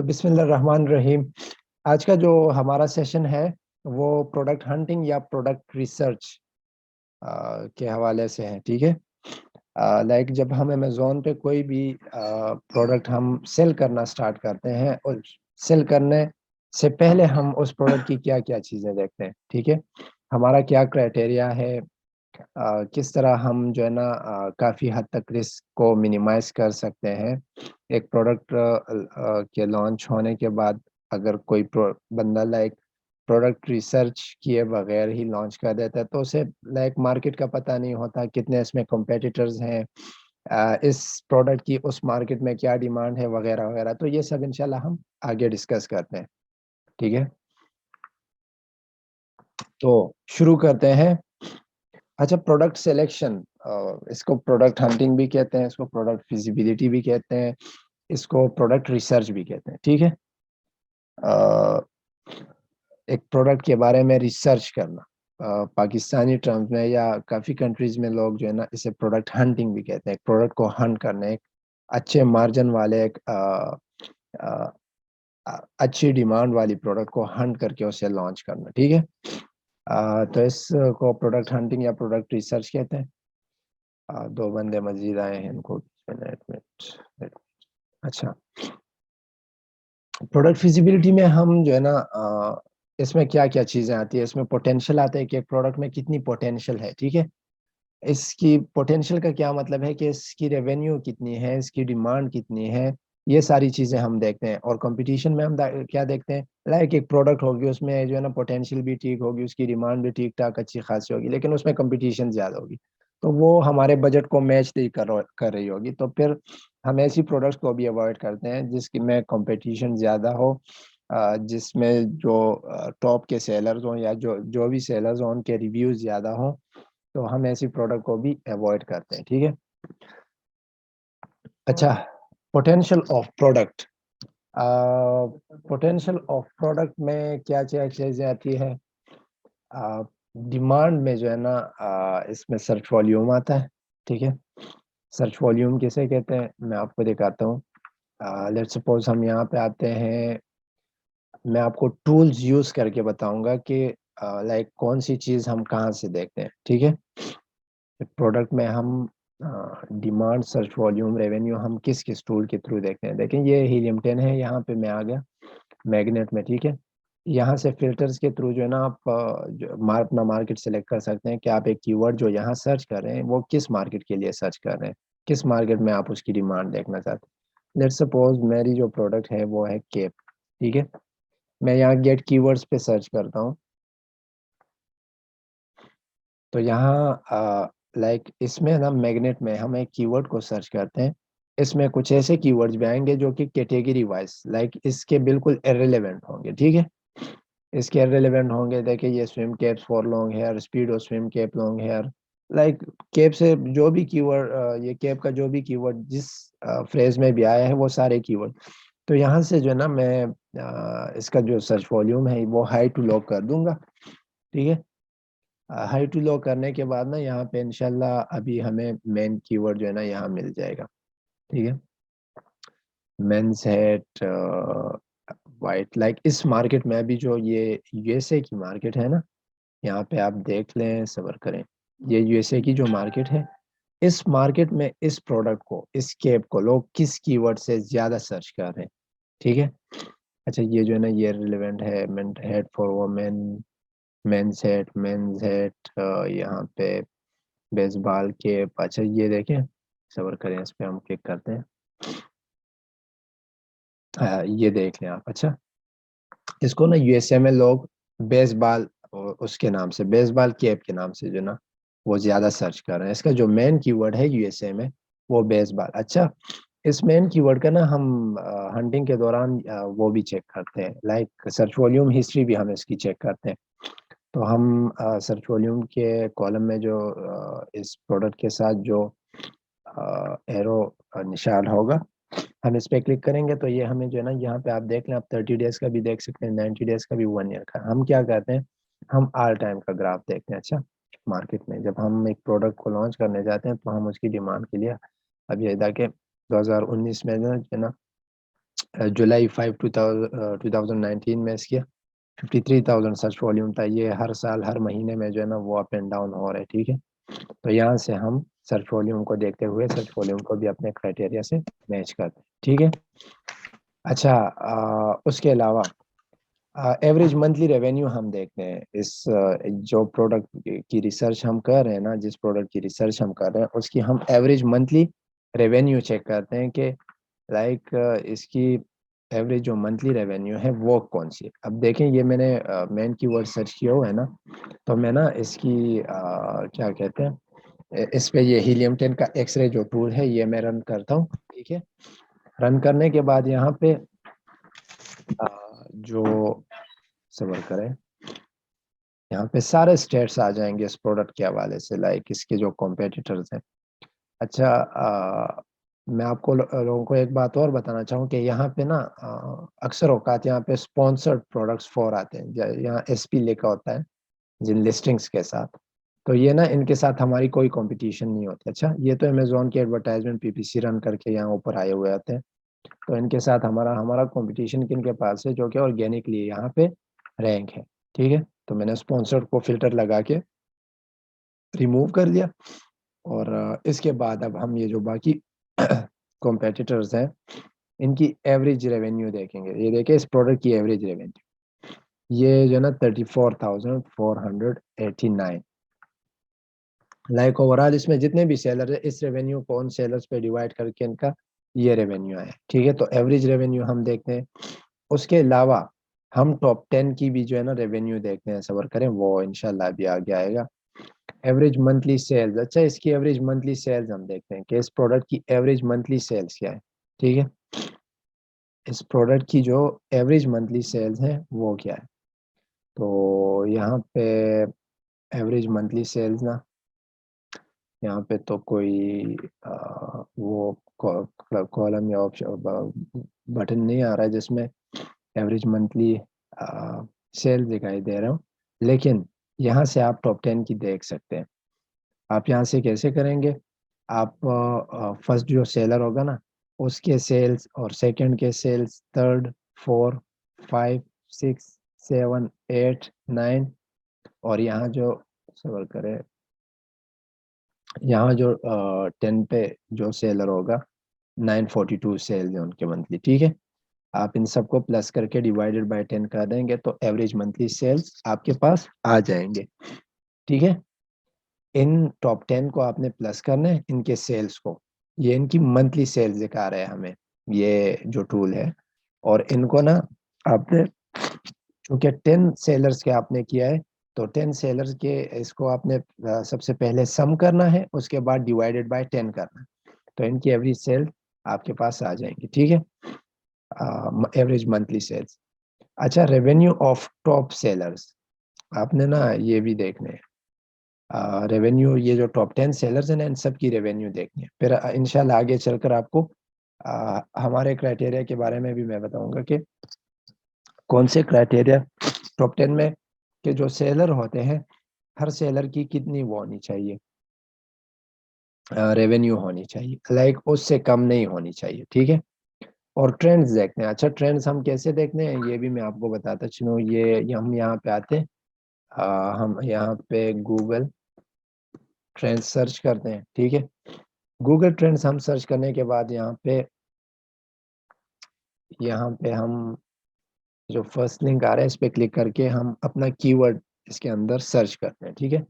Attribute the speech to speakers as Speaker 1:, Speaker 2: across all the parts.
Speaker 1: बिस्मिल्लाहिर्रहमानिर्रहीम। आज का जो हमारा सेशन है वो प्रोडक्ट हंटिंग या प्रोडक्ट रिसर्च के हवाले से है। ठीक है। लाइक जब हम अमेज़न पे कोई भी प्रोडक्ट हम सेल करना स्टार्ट करते हैं और सेल करने से पहले हम उस प्रोडक्ट की क्या-क्या चीज़ें देखते हैं। ठीक है। हमारा क्या क्राइटेरिया है, किस तरह हम जो है ना काफ़ी हद तक रिस्क को मिनिमाइज़ कर सकते हैं। एक प्रोडक्ट के लॉन्च होने के बाद अगर कोई बंदा लाइक प्रोडक्ट रिसर्च किए बगैर ही लॉन्च कर देता है तो उसे लाइक मार्केट का पता नहीं होता, कितने इसमें कॉम्पिटिटर्स हैं, इस प्रोडक्ट की उस मार्केट में क्या डिमांड है वगैरह वगैरह। तो ये सब इंशाल्लाह हम आगे डिस्कस करते हैं। ठीक है। तो शुरू करते हैं। अच्छा, प्रोडक्ट सिलेक्शन, इसको प्रोडक्ट हंटिंग भी कहते हैं, इसको प्रोडक्ट फिजिबिलिटी भी कहते हैं, इसको प्रोडक्ट रिसर्च भी कहते हैं। ठीक है। अ, एक प्रोडक्ट के बारे में रिसर्च करना, पाकिस्तानी टर्म्स में या काफ़ी कंट्रीज़ में लोग जो है ना इसे प्रोडक्ट हंटिंग भी कहते हैं। एक प्रोडक्ट को हंट करना, एक अच्छे मार्जिन वाले एक अ, अच्छी डिमांड वाली प्रोडक्ट को हंट करके उसे लॉन्च करना। ठीक है। तो इसको प्रोडक्ट हंटिंग या प्रोडक्ट रिसर्च कहते हैं। 2 बंदे मज़ीद आए हैं, इनको एक मिनट। अच्छा, प्रोडक्ट फिज़िबिलिटी में हम जो है ना इसमें क्या-क्या चीज़ें आती है, इसमें पोटेंशियल आता है कि एक प्रोडक्ट में कितनी पोटेंशियल है। ठीक है। इसकी पोटेंशियल का क्या मतलब है कि इसकी रेवेन्यू कितनी है, इसकी डिमांड कितनी है, ये सारी चीज़ें हम देखते हैं। और कॉम्पिटिशन में हम क्या देखते हैं, लाइक एक प्रोडक्ट होगी उसमें जो है ना पोटेंशियल भी ठीक होगी, उसकी डिमांड भी ठीक-ठाक अच्छी खासी होगी, लेकिन उसमें कॉम्पिटिशन ज़्यादा होगी। तो वो हमारे बजट को मैच नहीं कर रही होगी, तो फिर हम ऐसी प्रोडक्ट्स को भी अवॉइड करते हैं जिसकी में कॉम्पिटिशन ज़्यादा हो, जिसमें जो टॉप के सेलर्स हों या जो जो भी सेलर्स हों उनके रिव्यूज़ ज़्यादा हों, तो हम ऐसी प्रोडक्ट को भी अवॉइड करते हैं। ठीक है। अच्छा, potential of product, potential of product में क्या-क्या चीज़ें आती है। डिमांड में जो है ना इसमें सर्च वॉल्यूम आता है। ठीक है। सर्च वॉल्यूम किसे कहते हैं मैं आपको दिखाता हूँ। लेट्स सपोज़ हम यहाँ पे आते हैं, मैं आपको टूल्स यूज़ करके बताऊँगा कि लाइक कौन-सी चीज़ हम कहाँ से देखते हैं। ठीक है। प्रोडक्ट में हम डिमांड, सर्च वॉल्यूम, रेवेन्यू हम किस-किस टूल के थ्रू देखते हैं। देखिए ये हीलियम 10 है, यहाँ पे मैं आ गया मैग्नेट में। ठीक है। यहाँ से फ़िल्टर्स के थ्रू जो है ना आप अपना मार्केट सेलेक्ट कर सकते हैं कि आप एक कीवर्ड जो यहाँ सर्च कर रहे हैं वो किस मार्केट के लिए सर्च कर रहे हैं, किस मार्केट में आप उसकी डिमांड देखना चाहते हैं। लेट्स सपोज़ मेरी जो प्रोडक्ट है वो है केप। ठीक है। मैं यहाँ गेट कीवर्ड्स पे सर्च करता हूँ। तो यहाँ लाइक इसमें ना मैग्नेट में हम एक कीवर्ड को सर्च करते हैं। इसमें कुछ ऐसे कीवर्ड्स भी आएँगे जो कि कैटेगरी वाइज़ लाइक इसके बिल्कुल इर्रेलेवेंट होंगे। ठीक है। इसके इर्रेलेवेंट होंगे, देखिए ये swim caps for long hair, speed of swim cap long hair, like cap से जो भी कीवर्ड, ये कैप का जो भी कीवर्ड जिस फ्रेज़ में भी आया है वो सारे कीवर्ड। तो यहाँ से जो है ना मैं इसका जो सर्च वॉल्यूम है वो हाई टू लो कर दूँगा। ठीक है। हाई टू लो करने के बाद ना यहाँ पे इंशाल्लाह अभी हमें मेन कीवर्ड जो है ना यहाँ मिल जाएगा। ठीक है। मेंस हैट व्हाइट, लाइक इस मार्केट में अभी जो ये यूएसए की मार्केट है ना, यहाँ पे आप देख लें, सब्र करें। ये यूएसए की जो मार्केट है, इस मार्केट में इस प्रोडक्ट को, इस कैप को लोग किस कीवर्ड से ज़्यादा सर्च कर रहे हैं। ठीक है। अच्छा, ये जो है ना ये रिलेवेंट है, मेंट hat for women, men's hat, यहाँ पे बेसबॉल कैप। अच्छा ये देखें, सब्र करें, इस पे हम क्लिक करते हैं। ये देख लें आप। अच्छा, इसको ना यूएसए में लोग बेसबॉल, उसके नाम से बेसबॉल कैप के नाम से जो ना वो ज़्यादा सर्च कर रहे हैं। इसका जो मेन कीवर्ड है यूएसए में वो बेसबॉल। अच्छा, इस मेन कीवर्ड का ना हम हंटिंग के दौरान वो भी चेक करते हैं, लाइक सर्च वॉल्यूम हिस्ट्री भी हम इसकी चेक करते हैं। तो हम सर्च वॉल्यूम के कॉलम में जो इस प्रोडक्ट के साथ जो एरो निशान होगा, हम इस पे क्लिक करेंगे तो ये हमें जो है ना यहाँ पे आप देख लें, आप 30 डेज़ का भी देख सकते हैं, 90 डेज़ का भी, 1 ईयर का। हम क्या करते हैं, हम ऑल टाइम का ग्राफ देखते हैं। अच्छा, मार्केट में जब हम एक प्रोडक्ट को लॉन्च करने जाते हैं तो हम उसकी डिमांड के लिए अब ये देखिए 2019 में जो है ना जुलाई 5 2019 में इसकी 53,000 सर्च वॉल्यूम था। ये हर साल हर महीने में जो है ना वो अप एंड डाउन हो रहे, ठीक है। तो यहाँ से हम सर्च वॉल्यूम को देखते हुए सर्च वॉल्यूम को भी अपने क्राइटेरिया से मैच करते हैं, ठीक है। अच्छा, उसके अलावा एवरेज मंथली रेवेन्यू हम देखते हैं। इस जो प्रोडक्ट की रिसर्च हम कर रहे हैं ना, जिस प्रोडक्ट की रिसर्च हम कर रहे हैं उसकी हम एवरेज मंथली रेवेन्यू चेक करते हैं कि लाइक इसकी एवरेज जो मंथली रेवेन्यू है वो कौन सी है। अब देखें, ये मैंने मेन कीवर्ड सर्च किया हुआ है ना, तो मैं ना इसकी क्या कहते हैं, इस पे ये हीलियम 10 का एक्सरे जो टूल है ये मैं रन करता हूँ, ठीक है। रन करने के बाद यहाँ पे जो सबर करें, यहाँ पे सारे स्टेट्स आ जाएंगे इस प्रोडक्ट के हवाले से, लाइक इसके जो कॉम्पिटिटर्स हैं। अच्छा, मैं आपको लोगों को एक बात और बताना चाहूँ कि यहाँ पे ना अक्सर औकात यहाँ पे स्पॉन्सर्ड प्रोडक्ट्स फॉर आते हैं, यहाँ एसपी लिखा होता है जिन लिस्टिंग्स के साथ। तो ये ना इनके साथ हमारी कोई कंपटीशन नहीं होती। अच्छा, ये तो अमेजोन के एडवर्टाइजमेंट पीपीसी रन करके यहाँ ऊपर आए हुए आते हैं। तो इनके साथ हमारा हमारा कंपटीशन किनके पास है, जो कि ऑर्गेनिकली यहाँ पे रैंक है, ठीक है। तो मैंने स्पॉन्सर्ड को फिल्टर लगा के रिमूव कर दिया। और इसके बाद अब हम ये जो बाकी कॉम्पिटिटर्स हैं इनकी एवरेज रेवेन्यू देखेंगे। ये देखें इस प्रोडक्ट की एवरेज रेवेन्यू, ये जो है ना 34,489। लाइक ओवरऑल इसमें जितने भी सेलर है इस रेवेन्यू को उन सेलर्स पे डिवाइड करके इनका ये रेवेन्यू आया, ठीक है। तो एवरेज रेवेन्यू हम देखते हैं। उसके अलावा हम टॉप 10 की भी जो है ना रेवेन्यू देखते हैं, सबर करें, वो इंशाल्लाह भी आगे आएगा। एवरेज मंथली सेल्स, अच्छा इसकी एवरेज मंथली सेल्स हम देखते हैं कि इस प्रोडक्ट की एवरेज मंथली सेल्स क्या है, ठीक है। इस प्रोडक्ट की जो एवरेज मंथली सेल्स है वो क्या है। तो यहाँ पे एवरेज मंथली सेल्स ना, यहाँ पे तो कोई वो कॉलम या ऑप्शन बटन नहीं आ रहा है जिसमें एवरेज मंथली सेल दिखाई दे रहा हूँ। लेकिन यहाँ से आप टॉप 10 की देख सकते हैं। आप यहाँ से कैसे करेंगे, आप फर्स्ट जो सेलर होगा ना उसके सेल्स, और सेकंड के सेल्स, थर्ड, 4, 5, 6, 7, 8, 9, और यहाँ जो सबर करें, यहाँ जो 10 पे जो सेलर होगा 942 सेल्स हैं उनके मंथली, ठीक है। आप इन सबको प्लस करके डिवाइडेड बाय 10 कर देंगे तो एवरेज मंथली सेल्स आपके पास आ जाएंगे, ठीक है। इन टॉप 10 को आपने प्लस करना है इनके सेल्स को, ये इनकी मंथली सेल्स दिखा रहे हैं हमें ये जो टूल है। और इनको ना आपने, चूंकि 10 सेलर्स के आपने किया है, तो 10 सेलर्स के इसको आपने सबसे पहले सम करना है, उसके बाद डिवाइडेड बाय 10 करना है, तो इनकी एवरेज सेल आपके पास आ जाएंगी, ठीक है। Average monthly sales. अच्छा, रेवेन्यू ऑफ टॉप सेलर्स आपने ना ये भी देखने हैं। रेवेन्यू, ये जो टॉप 10 सेलर्स हैं ना इन सब की रेवेन्यू देखनी है। फिर इंशाल्लाह आगे चलकर आपको हमारे क्राइटेरिया के बारे में भी मैं बताऊंगा कि कौन से क्राइटेरिया टॉप 10 में के जो सेलर होते हैं हर सेलर की कितनी वो होनी चाहिए, रेवेन्यू होनी चाहिए, लाइक उससे कम नहीं होनी चाहिए, ठीक है। और ट्रेंड्स देखते हैं। अच्छा, ट्रेंड्स हम कैसे देखते हैं ये भी मैं आपको बताता चलूँ। ये हम यहाँ पे आते हैं, हम यहाँ पे गूगल ट्रेंड्स सर्च करते हैं, ठीक है। गूगल ट्रेंड्स हम सर्च करने के बाद यहाँ पे हम जो फर्स्ट लिंक आ रहा है इस पे क्लिक करके हम अपना कीवर्ड इसके अंदर सर्च करते हैं, ठीक है।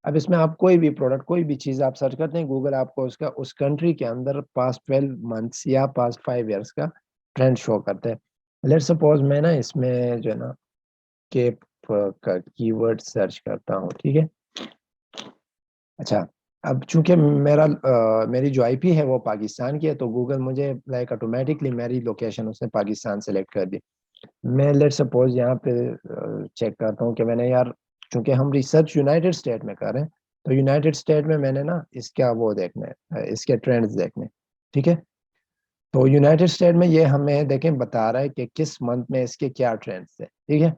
Speaker 1: अब इसमें आप कोई भी प्रोडक्ट, कोई भी चीज़ आप सर्च करते हैं, गूगल आपको उसका उस कंट्री के अंदर पास्ट 12 मंथ्स या पास्ट 5 ईयर्स का ट्रेंड शो करता है। लेट्स सपोज मैं ना इसमें जो है ना केप का कीवर्ड सर्च करता हूँ, ठीक है। अच्छा, अब चूंकि मेरी जो आईपी है वो पाकिस्तान की है, तो गूगल मुझे लाइक ऑटोमेटिकली मेरी लोकेशन उसने पाकिस्तान सेलेक्ट कर दी। मैं लेट सपोज यहाँ पे चेक करता हूँ कि मैंने यार, चूंकि हम रिसर्च यूनाइटेड स्टेट में कर रहे हैं, तो यूनाइटेड स्टेट में मैंने ना इसका वो देखना है, इसके ट्रेंड्स देखने, ठीक है। तो यूनाइटेड स्टेट में ये हमें देखें बता रहा है कि किस मंथ में इसके क्या ट्रेंड्स थे, ठीक है।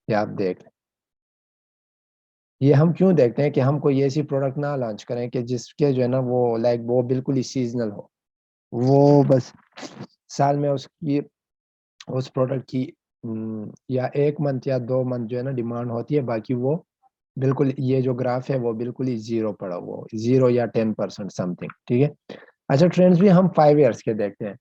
Speaker 1: ये आप देख लें। ये हम क्यों देखते हैं कि हम कोई ऐसी प्रोडक्ट ना लॉन्च करें कि जिसके जो है ना वो लाइक वो बिल्कुल ही सीजनल हो, वो बस साल में उसकी उस प्रोडक्ट की या 1 मंथ या 2 मंथ जो है ना डिमांड होती है, बाकी वो बिल्कुल ये जो ग्राफ है वो बिल्कुल ही ज़ीरो पड़ा हुआ हो, 0 या 10% समथिंग, ठीक है? अच्छा, ट्रेंड्स भी हम 5 ईयर्स के देखते हैं।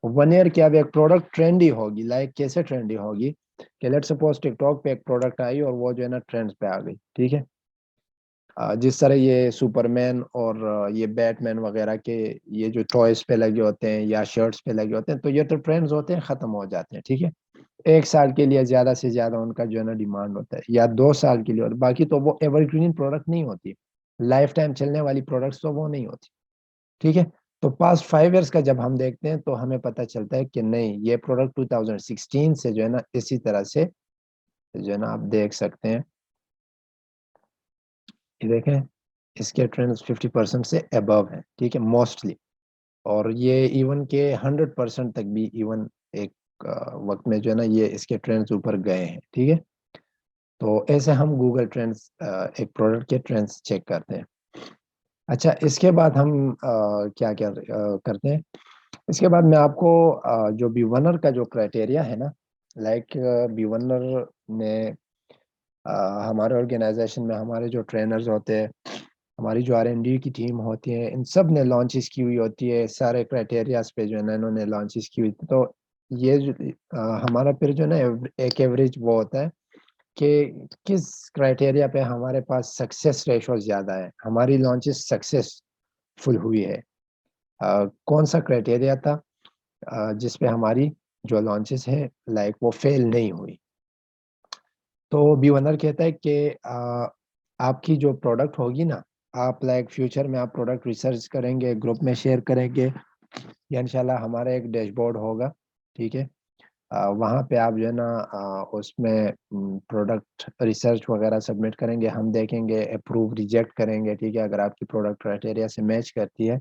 Speaker 1: 1 ईयर की अब एक प्रोडक्ट ट्रेंडी होगी, लाइक कैसे ट्रेंडी होगी कि लेट्स सपोज टिकटॉक पे एक प्रोडक्ट आई और वो जो है ना ट्रेंड्स पे आ गई, ठीक है? जिस तरह ये सुपरमैन और ये बैटमैन वगैरह के ये जो टॉयज पे लगे होते हैं या शर्ट्स पे लगे होते हैं, तो ये तो ट्रेंड्स होते हैं, खत्म हो जाते हैं, ठीक है? 1 साल के लिए ज़्यादा से ज़्यादा उनका जो है ना डिमांड होता है या 2 साल के लिए, और बाकी तो वो एवरग्रीन प्रोडक्ट नहीं होती। लाइफ टाइम चलने वाली प्रोडक्ट्स तो वो नहीं होती, ठीक है? तो पास्ट 5 इयर्स का जब हम देखते हैं तो हमें पता चलता है कि नहीं, ये प्रोडक्ट 2016 से जो है ना इसी तरह से जो है ना आप देख सकते हैं। ये देखें, इसके ट्रेंड्स 50% से अबव हैं, ठीक है? मोस्टली। और ये इवन के 100% तक भी इवन एक वक़्त में जो है ना ये इसके ट्रेंड्स ऊपर गए हैं, ठीक है? तो ऐसे हम गूगल ट्रेंड्स एक प्रोडक्ट के ट्रेंड्स चेक करते हैं। अच्छा, इसके बाद हम क्या-क्या करते हैं? इसके बाद मैं आपको जो बी-वनर का जो क्राइटेरिया है ना, लाइक बी-वनर ने अ, हमारे ऑर्गेनाइज़ेशन में हमारे जो ट्रेनर्स होते हैं, हमारी जो आर-एन-डी की टीम होती है, इन सब ने लॉन्चेस की हुई होती है, सारे क्राइटेरियाज़ पे जो है ना इन्होंने लॉन्चेस की हुई थी। तो ये जो हमारा फिर जो है ना एक एवरेज वो होता है कि किस क्राइटेरिया पे हमारे पास सक्सेस रेशो ज़्यादा है, हमारी लॉन्चेस सक्सेसफुल हुई है। कौन-सा क्राइटेरिया था जिस पे हमारी जो लॉन्चेस है लाइक वो फेल नहीं हुई। तो बी ओनर कहता है कि आपकी जो प्रोडक्ट होगी ना, आप लाइक फ्यूचर में आप प्रोडक्ट रिसर्च करेंगे, ग्रुप में शेयर करेंगे या इंशाल्लाह हमारा एक डैशबोर्ड होगा, ठीक है? वहाँ पे आप जो है ना उसमें प्रोडक्ट रिसर्च वगैरह सबमिट करेंगे, हम देखेंगे, अप्रूव, रिजेक्ट करेंगे, ठीक है? अगर आपकी प्रोडक्ट क्राइटेरिया से मैच करती है,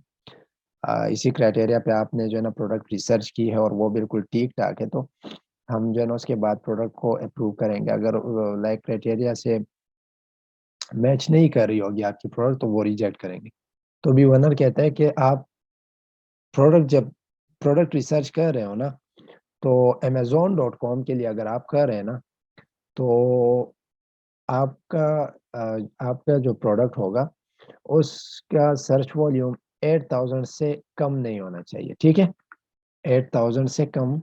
Speaker 1: इसी क्राइटेरिया पे आपने जो है ना प्रोडक्ट रिसर्च की है और वो बिल्कुल ठीक-ठाक है, तो हम जो है ना उसके बाद प्रोडक्ट को अप्रूव करेंगे। अगर लाइक क्राइटेरिया से मैच नहीं कर रही होगी आपकी प्रोडक्ट, तो वो रिजेक्ट करेंगे। तो बी ओनर कहता है कि आप जब प्रोडक्ट रिसर्च कर रहे हो ना, तो अमेज़न.कॉम के लिए अगर आप कर रहे हैं ना, तो आपका आपका जो प्रोडक्ट होगा, उसका सर्च वॉल्यूम 8000 से कम नहीं होना चाहिए, ठीक है? 8000 से कम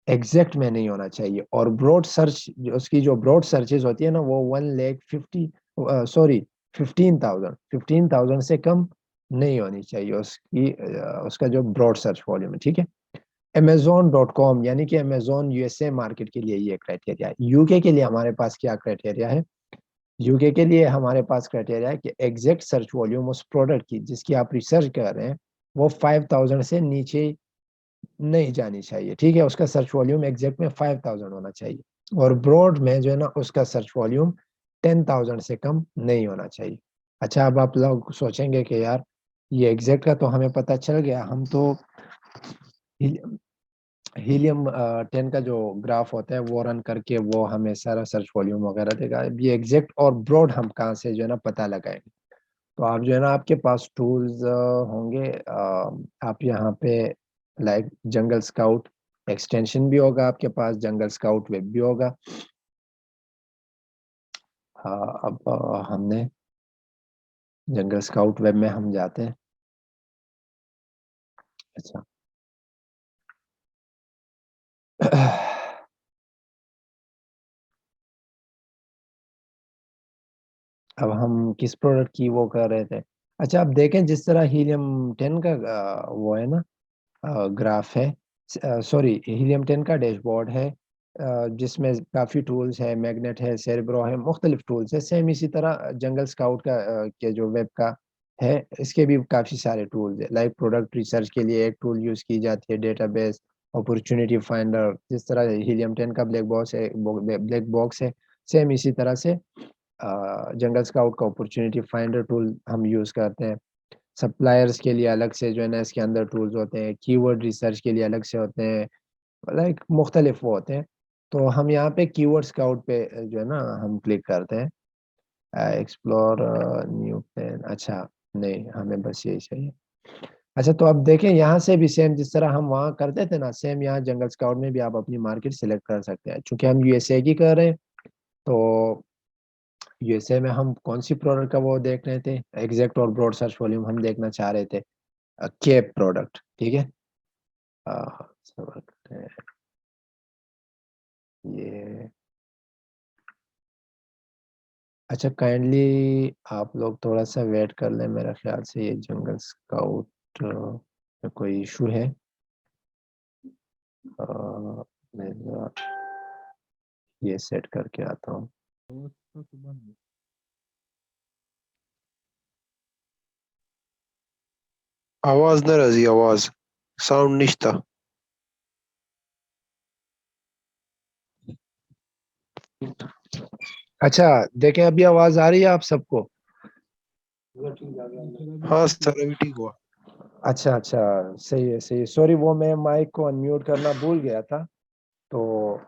Speaker 1: एग्ज़ैक्ट में नहीं होना चाहिए, और ब्रॉड सर्च जो उसकी जो ब्रॉड सर्चेज़ होती है ना, वो 15,000 से कम नहीं होनी चाहिए उसकी उसका जो ब्रॉड सर्च वॉल्यूम है, ठीक है? अमेज़न.कॉम यानी कि अमेज़न यूएसए मार्केट के लिए ये क्राइटेरिया है। यूके के लिए हमारे पास क्या क्राइटेरिया है? यूके के लिए हमारे पास क्राइटेरिया है कि एग्ज़ैक्ट सर्च वॉल्यूम उस प्रोडक्ट की जिसकी आप रिसर्च कर रहे हैं, वो 5000 से नीचे नहीं जानी चाहिए, ठीक है? उसका सर्च वॉल्यूम एग्ज़ैक्ट में 5000 होना चाहिए, और ब्रॉड में जो है ना उसका सर्च वॉल्यूम 10,000 से कम नहीं होना चाहिए। अच्छा, अब आप लोग सोचेंगे कि यार ये एग्ज़ैक्ट का तो हमें पता चल गया, हम तो हीलियम हीलियम 10 का जो ग्राफ होता है वो रन करके वो हमें सारा सर्च वॉल्यूम वगैरह देगा। अब ये एग्ज़ैक्ट और ब्रॉड हम कहाँ से जो है ना पता लगाएँगे? तो आप जो है ना आपके पास टूल्स होंगे, आप यहाँ पे लाइक जंगल स्काउट एक्सटेंशन भी होगा आपके पास, जंगल स्काउट वेब भी होगा। अब हमने जंगल स्काउट वेब में हम जाते हैं। अच्छा। अब हम किस प्रोडक्ट की वो कर रहे थे? अच्छा, अब देखें जिस तरह हीलियम 10 का वो है ना ग्राफ है, सॉरी, हीलियम 10 का डैशबोर्ड है, जिसमें काफ़ी टूल्स हैं, मैग्नेट है, सेरेब्रो है, मुख्तलिफ टूल्स हैं। सेम इसी तरह जंगल स्काउट का के जो वेब का है, इसके भी काफ़ी सारे टूल्स हैं। लाइक प्रोडक्ट रिसर्च के लिए एक टूल यूज़ की जाती है, डेटाबेस, अपॉर्चुनिटी फाइंडर, जिस तरह हीलियम 10 का ब्लैक बॉक्स है, सेम इसी तरह से जंगल स्काउट का अपॉर्चुनिटी फाइंडर टूल हम यूज़ करते हैं। सप्लायर्स के लिए अलग से जो है ना इसके अंदर टूल्स होते हैं, कीवर्ड रिसर्च के लिए अलग से होते हैं, लाइक मुख्तलिफ वो होते हैं। तो हम यहाँ पे कीवर्ड स्काउट पे जो है ना हम क्लिक करते हैं। एक्सप्लोर न्यू पेन, अच्छा, नहीं, हमें बस यही चाहिए। अच्छा, तो अब देखें यहाँ से भी सेम जिस तरह हम वहाँ करते थे ना, सेम यहाँ जंगल स्काउट में भी आप अपनी मार्केट सिलेक्ट कर सकते हैं। चूंकि हम यूएसए की कर रहे हैं, तो यूएसए में हम कौन सी प्रोडक्ट का वो देख रहे थे, एग्जैक्ट और ब्रॉड सर्च वॉल्यूम हम देखना चाह रहे थे, केप प्रोडक्ट, ठीक है। सब रखते हैं ये। अच्छा, काइंडली आप लोग थोड़ा सा वेट कर लें, मेरा ख्याल से ये जंगल स्काउट में कोई इशू है। अ, मैं जरा ये सेट करके आता हूँ।
Speaker 2: आवाज न रही, आवाज साउंड नहीं था।
Speaker 1: अच्छा, देखें अभी आवाज आ रही है आप सबको?
Speaker 2: हाँ सर, अभी ठीक हुआ।
Speaker 1: अच्छा अच्छा, सही है सही है। सॉरी, वो मैं माइक को अनम्यूट करना भूल गया था। तो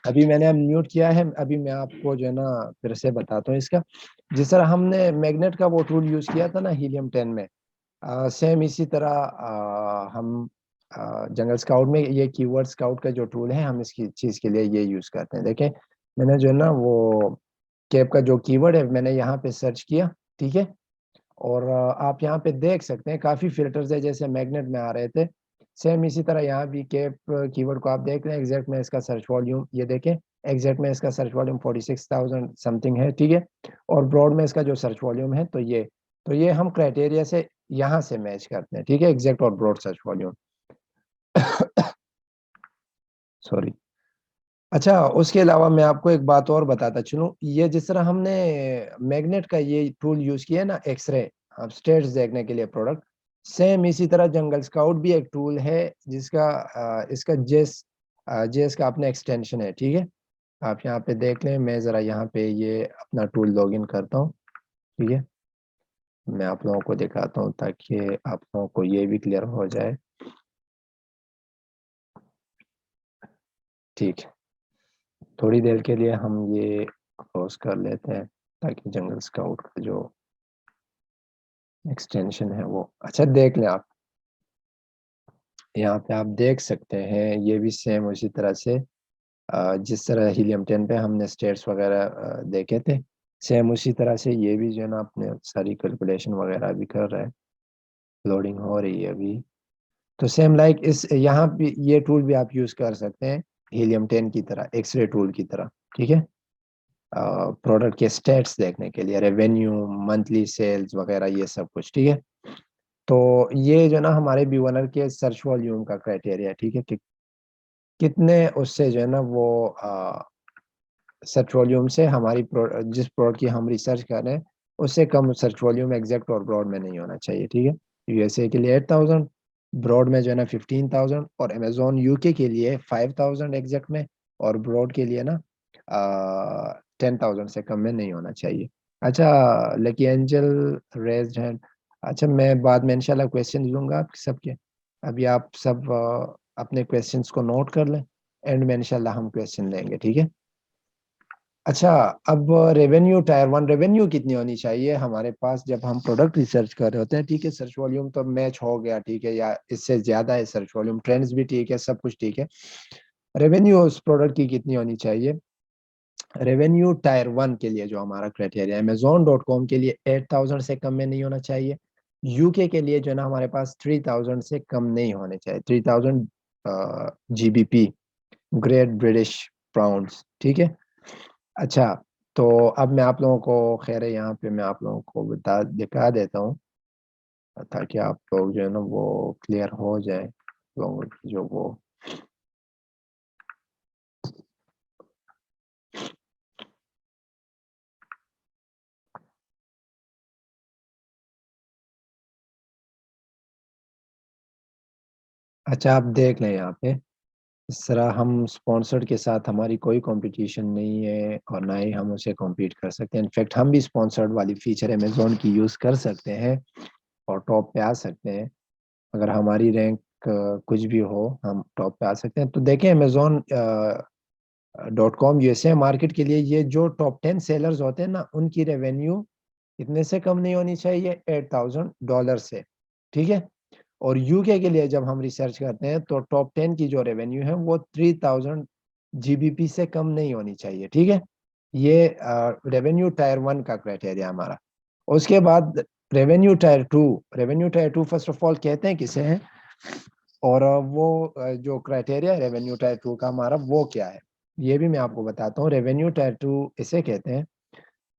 Speaker 1: अभी मैंने अनम्यूट किया है। अभी मैं आपको जो है ना फिर से बताता हूँ इसका। जिस तरह हमने मैग्नेट का वो टूल यूज किया था ना हीलियम 10 में, सेम इसी तरह हम जंगल स्काउट में ये कीवर्ड स्काउट का जो टूल है, हम इसकी चीज के लिए ये यूज करते हैं। देखें, मैंने जो है ना वो कैप का जो कीवर्ड है मैंने यहाँ पे सर्च किया, ठीक है। और आप यहाँ पे देख सकते हैं काफी फिल्टर्स है, जैसे मैग्नेट में आ रहे थे। सेम इसी तरह यहाँ भी कैप कीवर्ड को आप देख रहे हैं। एग्जैक्ट में इसका सर्च वॉल्यूम ये देखें, एग्जैक्ट में इसका सर्च वॉल्यूम 46,000 समथिंग है, ठीक है। और ब्रॉड में इसका जो सर्च वॉल्यूम है, तो ये हम क्राइटेरिया से यहाँ से मैच करते हैं, ठीक है, एग्जैक्ट और ब्रॉड सर्च वॉल्यूम। सॉरी। अच्छा, उसके अलावा मैं आपको एक बात और बताता चलूँ। ये जिस तरह हमने मैग्नेट का ये टूल यूज किया है ना, एक्सरे, आप स्टेट्स देखने के लिए प्रोडक्ट, सेम इसी तरह जंगल स्काउट भी एक टूल है जिसका इसका जेस जेस का अपना एक्सटेंशन है, ठीक है। आप यहाँ पे देख लें, मैं ज़रा यहाँ पे ये अपना टूल लॉगिन करता हूँ, ठीक है। मैं आप लोगों को दिखाता हूँ ताकि आप लोगों को ये भी क्लियर हो जाए, ठीक है। थोड़ी देर के लिए हम ये क्लोज कर लेते हैं ताकि जंगल स्काउट का जो एक्सटेंशन है वो अच्छा देख लें आप। यहाँ पे आप देख सकते हैं ये भी सेम उसी तरह से जिस तरह हीलियम 10 पे हमने स्टेट्स वगैरह देखे थे, सेम उसी तरह से ये भी जो है ना अपने सारी कैलकुलेशन वगैरह भी कर रहा है। लोडिंग हो रही है अभी। तो सेम लाइक इस यहाँ भी ये टूल भी आप यूज कर सकते हैं हीलियम 10 की तरह, एक्सरे टूल की तरह, ठीक है। प्रोडक्ट के स्टेट्स देखने के लिए, रेवेन्यू, मंथली सेल्स वगैरह ये सब कुछ, ठीक है। तो ये जो ना हमारे बी वनर के सर्च वॉल्यूम का क्राइटेरिया, ठीक है, कि कितने उससे जो है ना वो सर्च वॉल्यूम से हमारी जिस प्रोडक्ट की हम रिसर्च कर रहे हैं उससे कम सर्च वॉल्यूम एग्जैक्ट और ब्रॉड में नहीं होना चाहिए, ठीक है। यूएसए के लिए 8,000, ब्रॉड में जो है ना 15,000, और अमेजोन यूके के लिए 5,000 एग्जैक्ट में, और ब्रॉड के लिए ना 10,000 से कम में नहीं होना चाहिए। अच्छा, लकी एंजल रेज्ड हैंड। अच्छा, मैं बाद में इंशाल्लाह क्वेश्चन लूंगा आप सबके। अभी आप सब अपने क्वेश्चंस को नोट कर लें, एंड में इंशाल्लाह हम क्वेश्चन लेंगे, ठीक है। अच्छा, अब रेवेन्यू, टायर वन रेवेन्यू कितनी होनी चाहिए हमारे पास जब हम प्रोडक्ट रिसर्च कर रहे होते हैं, ठीक है। सर्च वॉल्यूम तो मैच हो गया, ठीक है, या इससे ज्यादा है सर्च वॉल्यूम, ट्रेंड्स भी ठीक है, सब कुछ ठीक है। रेवेन्यू उस प्रोडक्ट की कितनी होनी चाहिए? रेवेन्यू टायर वन के लिए जो हमारा क्राइटेरिया है, Amazon.com के लिए 8,000 से कम में नहीं होना चाहिए। यूके के लिए जो है ना हमारे पास 3,000 से कम नहीं होने चाहिए, 3,000 GBP, ग्रेट ब्रिटिश पाउंड्स, ठीक है। अच्छा, तो अब मैं आप लोगों को, खैर है, यहाँ पे मैं आप लोगों को बता दिखा देता हूँ ताकि आप लोग जो है ना वो क्लियर हो जाए लोगों की जो वो। अच्छा, आप देख लें यहाँ पे, इस तरह हम स्पॉन्सर्ड के साथ हमारी कोई कंपटीशन नहीं है और ना ही हम उसे कॉम्पीट कर सकते हैं। इनफैक्ट हम भी स्पॉन्सर्ड वाली फीचर अमेजोन की यूज़ कर सकते हैं और टॉप पे आ सकते हैं। अगर हमारी रैंक कुछ भी हो, हम टॉप पे आ सकते हैं। तो देखें, Amazon.com यूएसए मार्केट के लिए ये जो टॉप 10 सेलर्स होते हैं ना, उनकी रेवेन्यू कितने से कम नहीं होनी चाहिए? $8,000 से, ठीक है। और यूके के लिए जब हम रिसर्च करते हैं तो टॉप 10 की जो रेवेन्यू है वो 3000 जीबीपी से कम नहीं होनी चाहिए, ठीक है। ये रेवेन्यू टायर 1 का क्राइटेरिया हमारा। उसके बाद revenue tier two first of all कहते हैं किसे है, और जो क्राइटेरिया है रेवेन्यू टायर 2 का हमारा वो क्या है, ये भी मैं आपको बताता हूँ। रेवेन्यू टायर 2 इसे कहते हैं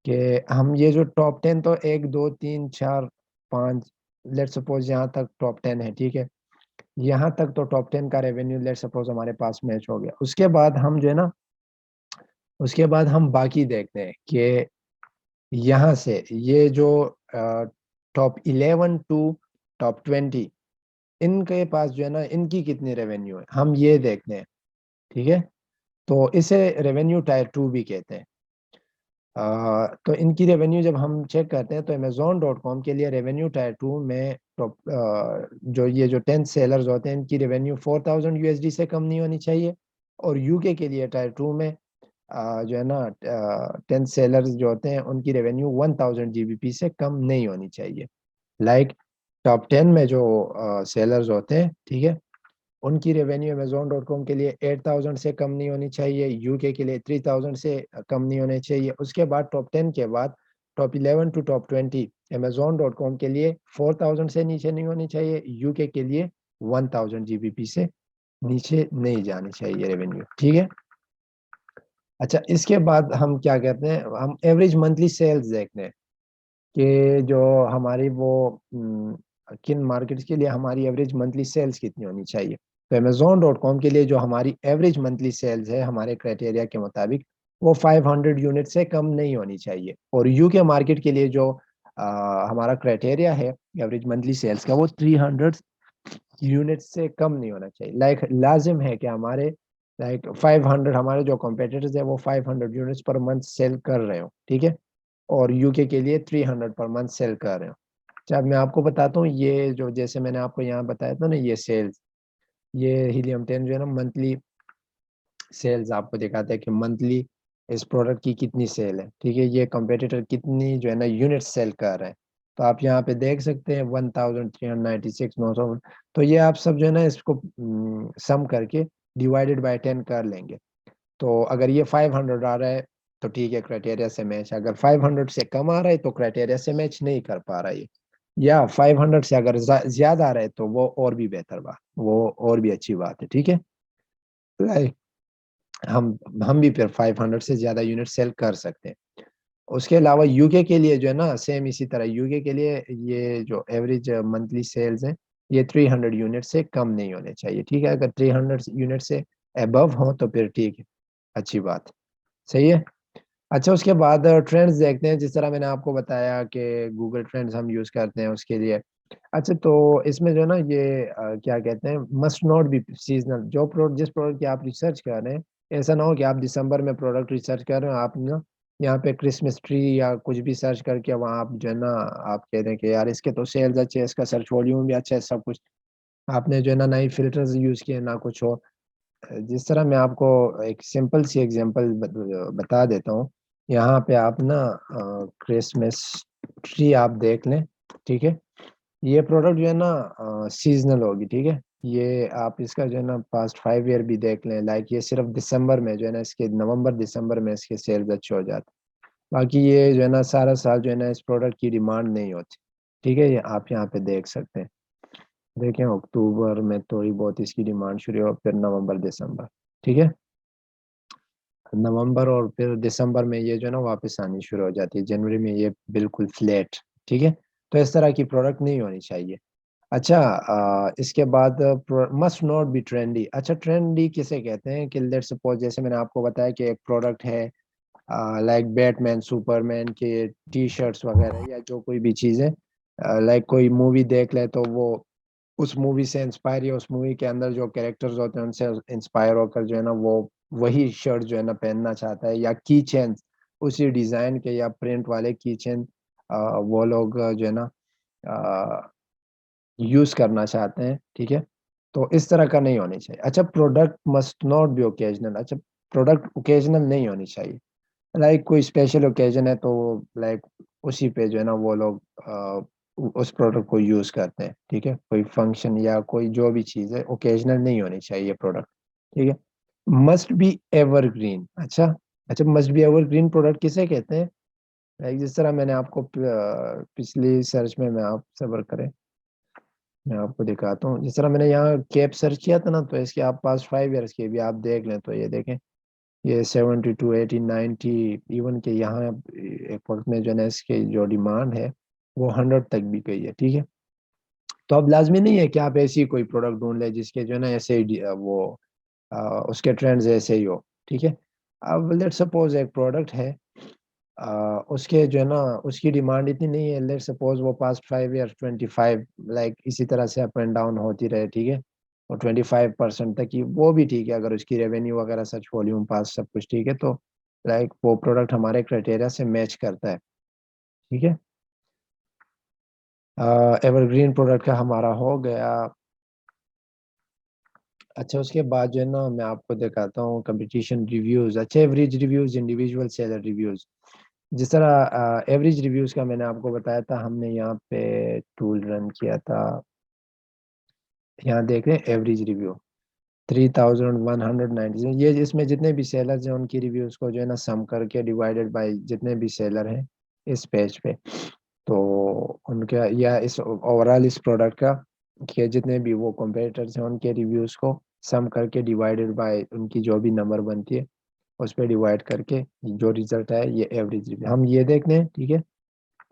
Speaker 1: कि हम ये जो टॉप 10 तो 1 2 3 4 5, लेट सपोज यहाँ तक टॉप 10 है, ठीक है। यहाँ तक तो टॉप 10 का रेवेन्यू लेट सपोज हमारे पास मैच हो गया। उसके बाद हम जो है ना, उसके बाद हम बाकी देखते हैं कि यहाँ से ये जो टॉप 11 टू टॉप 20 इनके पास जो है ना, इनकी कितनी रेवेन्यू है, हम ये देखते हैं, ठीक है। तो इसे रेवेन्यू टायर 2 भी कहते हैं। तो इनकी रेवेन्यू जब हम चेक करते हैं तो अमेजोन.com के लिए रेवेन्यू टायर 2 में टॉप जो ये जो 10 सेलर्स होते हैं इनकी रेवेन्यू 4000 यूएसडी से कम नहीं होनी चाहिए। और यूके के लिए टायर 2 में जो है ना 10 सेलर्स जो होते हैं उनकी रेवेन्यू 1000 जीबीपी से कम नहीं होनी चाहिए। लाइक टॉप 10 में जो सेलर्स होते हैं, ठीक है, उनकी रेवेन्यू अमेजोन.com के लिए 8000 से कम नहीं होनी चाहिए, यूके के लिए 3000 से कम नहीं होने चाहिए। उसके बाद टॉप 10 के बाद टॉप 11 टू टॉप 20 अमेजोन.com के लिए 4000 से नीचे नहीं होनी चाहिए, यूके के लिए 1000 जीबीपी से नीचे नहीं जानी चाहिए रेवेन्यू, ठीक है। अच्छा, इसके बाद हम क्या कहते हैं, हम एवरेज मंथली सेल्स देखते हैं कि जो हमारी वो किन मार्केट्स के लिए हमारी एवरेज मंथली सेल्स कितनी होनी चाहिए। तो अमेजोन.com के लिए जो हमारी एवरेज मंथली सेल्स है हमारे क्राइटेरिया के मुताबिक वो 500 यूनिट से कम नहीं होनी चाहिए। और यूके मार्केट के लिए जो हमारा क्राइटेरिया है एवरेज मंथली सेल्स का वो 300 यूनिट से कम नहीं होना चाहिए। लाइक लाजिम है कि हमारे 500, हमारे जो कॉम्पिटिटर्स है वो 500 यूनिट्स पर मंथ सेल कर रहे हो, ठीक है। और यूके के लिए 300 पर मंथ सेल कर रहे हो। अच्छा, अब मैं आपको बताता हूँ ये जो जैसे मैंने आपको यहाँ बताया था ना, ये सेल्स, ये हीलियम 10 जो है ना मंथली सेल्स आपको दिखाता है कि मंथली इस प्रोडक्ट की कितनी सेल है, ठीक है। ये कंपेटिटर कितनी जो है ना यूनिट सेल कर रहे हैं। तो आप यहाँ पे देख सकते हैं 1396 900। तो ये आप सब जो है ना इसको सम करके डिवाइडेड बाय 10 कर लेंगे। तो अगर ये 500 आ रहा है तो ठीक है, क्राइटेरिया से मैच। अगर 500 से कम आ रहा है तो क्राइटेरिया से मैच नहीं कर पा रहा है ये। या 500 से अगर ज्यादा आ रहा है तो वो और भी बेहतर बात, वो और भी अच्छी बात है, ठीक है। Right? हम भी फिर 500 से ज्यादा यूनिट सेल कर सकते हैं। उसके अलावा यूके के लिए जो है ना सेम इसी तरह यूके के लिए ये जो एवरेज मंथली सेल्स हैं ये 300 यूनिट से कम नहीं होने चाहिए, ठीक है। अगर 300 यूनिट से अबव हो तो फिर ठीक है, अच्छी बात, सही है। अच्छा, उसके बाद ट्रेंड्स देखते हैं, जिस तरह मैंने आपको बताया कि गूगल ट्रेंड्स हम यूज़ करते हैं उसके लिए। अच्छा, तो इसमें जो है ना ये क्या कहते हैं, मस्ट नॉट बी सीजनल। जो प्रोडक्ट जिस प्रोडक्ट की आप रिसर्च कर रहे हैं, ऐसा ना हो कि आप दिसंबर में प्रोडक्ट रिसर्च कर रहे हो, आप ना यहाँ पे क्रिसमस ट्री या कुछ भी सर्च करके वहाँ आप जो है ना आप कहते हैं कि यार इसके तो सेल्स अच्छे हैं, इसका सर्च वॉल्यूम भी अच्छा है, सब कुछ आपने जो है ना नई फिल्टर्स यूज़ किए ना कुछ हो। जिस तरह मैं आपको एक सिंपल सी एग्जांपल बता देता हूँ। यहाँ पे आप ना क्रिसमस ट्री आप देख लें, ठीक है। ये प्रोडक्ट जो है ना सीजनल होगी, ठीक है। ये आप इसका जो है ना पास्ट 5 ईयर भी देख लें, लाइक ये सिर्फ दिसंबर में जो है ना इसके नवंबर दिसंबर में इसके सेल्स अच्छे हो जाते। बाकी ये जो है ना सारा साल जो है ना इस प्रोडक्ट की डिमांड नहीं होती, ठीक है। ये आप यहाँ पे देख सकते हैं, देखें अक्टूबर में थोड़ी बहुत इसकी डिमांड शुरू हो, फिर नवंबर दिसंबर, ठीक है। नवंबर और फिर दिसंबर में ये जो है ना वापस आनी शुरू हो जाती है, जनवरी में ये बिल्कुल फ्लैट, ठीक है। तो इस तरह की प्रोडक्ट नहीं होनी चाहिए। अच्छा, इसके बाद मस्ट नॉट बी ट्रेंडी। अच्छा, ट्रेंडी किसे कहते हैं कि लेट्स सपोज जैसे मैंने आपको बताया कि एक प्रोडक्ट है लाइक बैटमैन सुपरमैन के टी शर्ट्स वगैरह या जो कोई भी चीज़ें, लाइक कोई मूवी देख ले तो वो उस मूवी से इंस्पायर या उस मूवी के अंदर जो कैरेक्टर्स होते हैं उनसे इंस्पायर होकर जो है ना वो वही शर्ट जो है ना पहनना चाहता है, या की चेन उसी डिजाइन के या प्रिंट वाले की चेन वो लोग जो है ना यूज करना चाहते हैं, ठीक है। तो इस तरह का नहीं होनी चाहिए। अच्छा, product must not be occasional. अच्छा, प्रोडक्ट ओकेजनल नहीं होनी चाहिए। लाइक कोई स्पेशल ओकेजन है तो लाइक उसी पे जो है ना वो लोग उस प्रोडक्ट को यूज करते हैं, ठीक है। कोई फंक्शन या कोई जो भी चीज़ है, ओकेजनल नहीं होनी चाहिए प्रोडक्ट, ठीक है। Must be evergreen. अच्छा, अच्छा, मस्ट बी एवरग्रीन प्रोडक्ट किसे कहते हैं? जिस तरह मैंने आपको पिछली सर्च में, मैं आप सब्र करें, मैं आपको दिखाता हूँ। जिस तरह मैंने यहाँ कैप सर्च किया था ना, तो इसके आप पास 5 ईयर्स के भी आप देख लें, तो ये देखें, ये 72, 80, 90, इवन के यहाँ एक वक्त में जो है ना, इसकी जो डिमांड है वो 100 तक भी गई है, ठीक है। तो अब लाजमी नहीं है कि आप ऐसी कोई प्रोडक्ट ढूंढ लें जिसके जो है ना ऐसे ही वो उसके ट्रेंड्स ऐसे ही हो, ठीक है। अब लेट सपोज एक प्रोडक्ट है, उसके जो है ना, उसकी डिमांड इतनी नहीं है, लेट सपोज वो पास्ट 5 ईयर 25, लाइक इसी तरह से अप एंड डाउन होती रहे, ठीक है। और 25% तक की वो भी ठीक है, अगर उसकी रेवेन्यू वगैरह सच वॉल्यूम पास सब कुछ ठीक है, तो लाइक वो प्रोडक्ट हमारे क्राइटेरिया से मैच करता है, ठीक है। एवरग्रीन प्रोडक्ट का हमारा हो गया। अच्छा, उसके बाद जो है ना, मैं आपको दिखाता हूँ कंपटीशन रिव्यूज। अच्छा, average reviews, individual seller reviews. जिस तरह एवरेज रिव्यूज का मैंने आपको बताया था, हमने यहाँ पे टूल रन किया था। यहाँ देख रहे हैं एवरेज रिव्यू 3190, ये इसमें जितने भी सेलर्स हैं उनकी रिव्यूज को जो है ना सम करके डिवाइडेड बाय जितने भी सेलर हैं इस पेज पे, तो उनका या इस ओवरऑल इस प्रोडक्ट का के जितने भी वो कॉम्पिटिटर्स हैं उनके रिव्यूज को सम करके डिवाइडेड बाय उनकी जो भी नंबर बनती है उस पर डिवाइड करके जो रिजल्ट है ये एवरेज रिव्यू हम ये देखते हैं, ठीक है।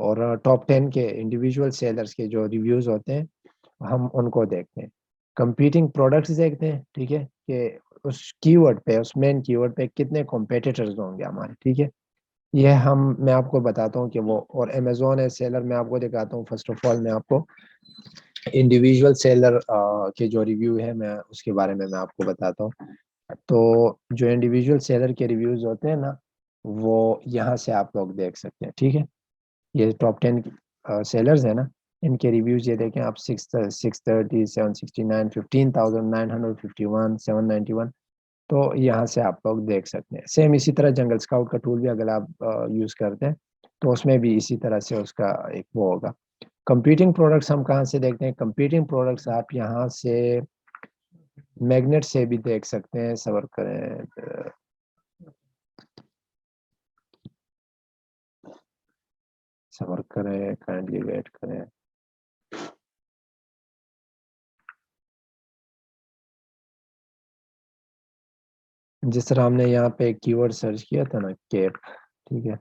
Speaker 1: और टॉप 10 के इंडिविजुअल सेलर्स के जो रिव्यूज होते हैं हम उनको देखते हैं। कंपीटिंग प्रोडक्ट्स देखते हैं, ठीक है, कि उस कीवर्ड पे, उस मेन कीवर्ड पे कितने कॉम्पिटिटर्स होंगे हमारे, ठीक है। ये हम मैं आपको बताता हूँ कि वो, और अमेजोन है सेलर, मैं आपको दिखाता हूँ। फर्स्ट ऑफ ऑल मैं आपको इंडिविजुअल सेलर के जो रिव्यू है मैं उसके बारे में मैं आपको बताता हूँ। तो जो इंडिविजुअल सेलर के रिव्यूज होते हैं ना, वो यहाँ से आप लोग देख सकते हैं, ठीक है। ये टॉप 10 सेलर्स है ना, इनके रिव्यूज ये देखें आप। 630, 769, 15,951, 791। तो यहाँ से आप लोग देख सकते हैं। सेम इसी तरह जंगल स्काउट का टूल भी अगर आप यूज करते हैं तो उसमें भी इसी तरह से उसका एक वो होगा। कंपीटिंग प्रोडक्ट्स हम कहाँ से देखते हैं? कंपीटिंग प्रोडक्ट्स आप यहाँ से मैग्नेट से भी देख सकते हैं। सबर करें, सबर करें, काइंडली वेट करें। जिस तरह हमने यहाँ पे कीवर्ड सर्च किया था ना, कैप, ठीक है।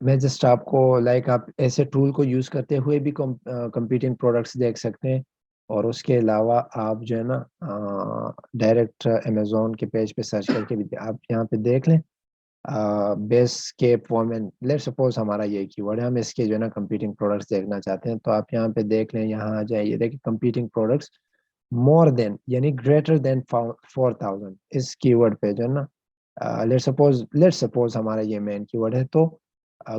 Speaker 1: मैं जस्ट आपको लाइक आप ऐसे टूल को यूज करते हुए भी कंपीटिंग प्रोडक्ट्स देख सकते हैं। और उसके अलावा आप जो है ना डायरेक्ट अमेजोन के पेज पे सर्च करके भी आप यहाँ पे देख लें। Base cap women, let suppose हमारा ये कीवर्ड है, हम इसके जो है ना कंपीटिंग प्रोडक्ट्स देखना चाहते हैं, तो आप यहाँ पे देख लें। यहाँ आ जाइए, देखिए कंपीटिंग प्रोडक्ट्स मोर देन यानी ग्रेटर देन 4000 इस कीवर्ड पे जो है ना, लेट सपोज हमारा ये मेन कीवर्ड है, तो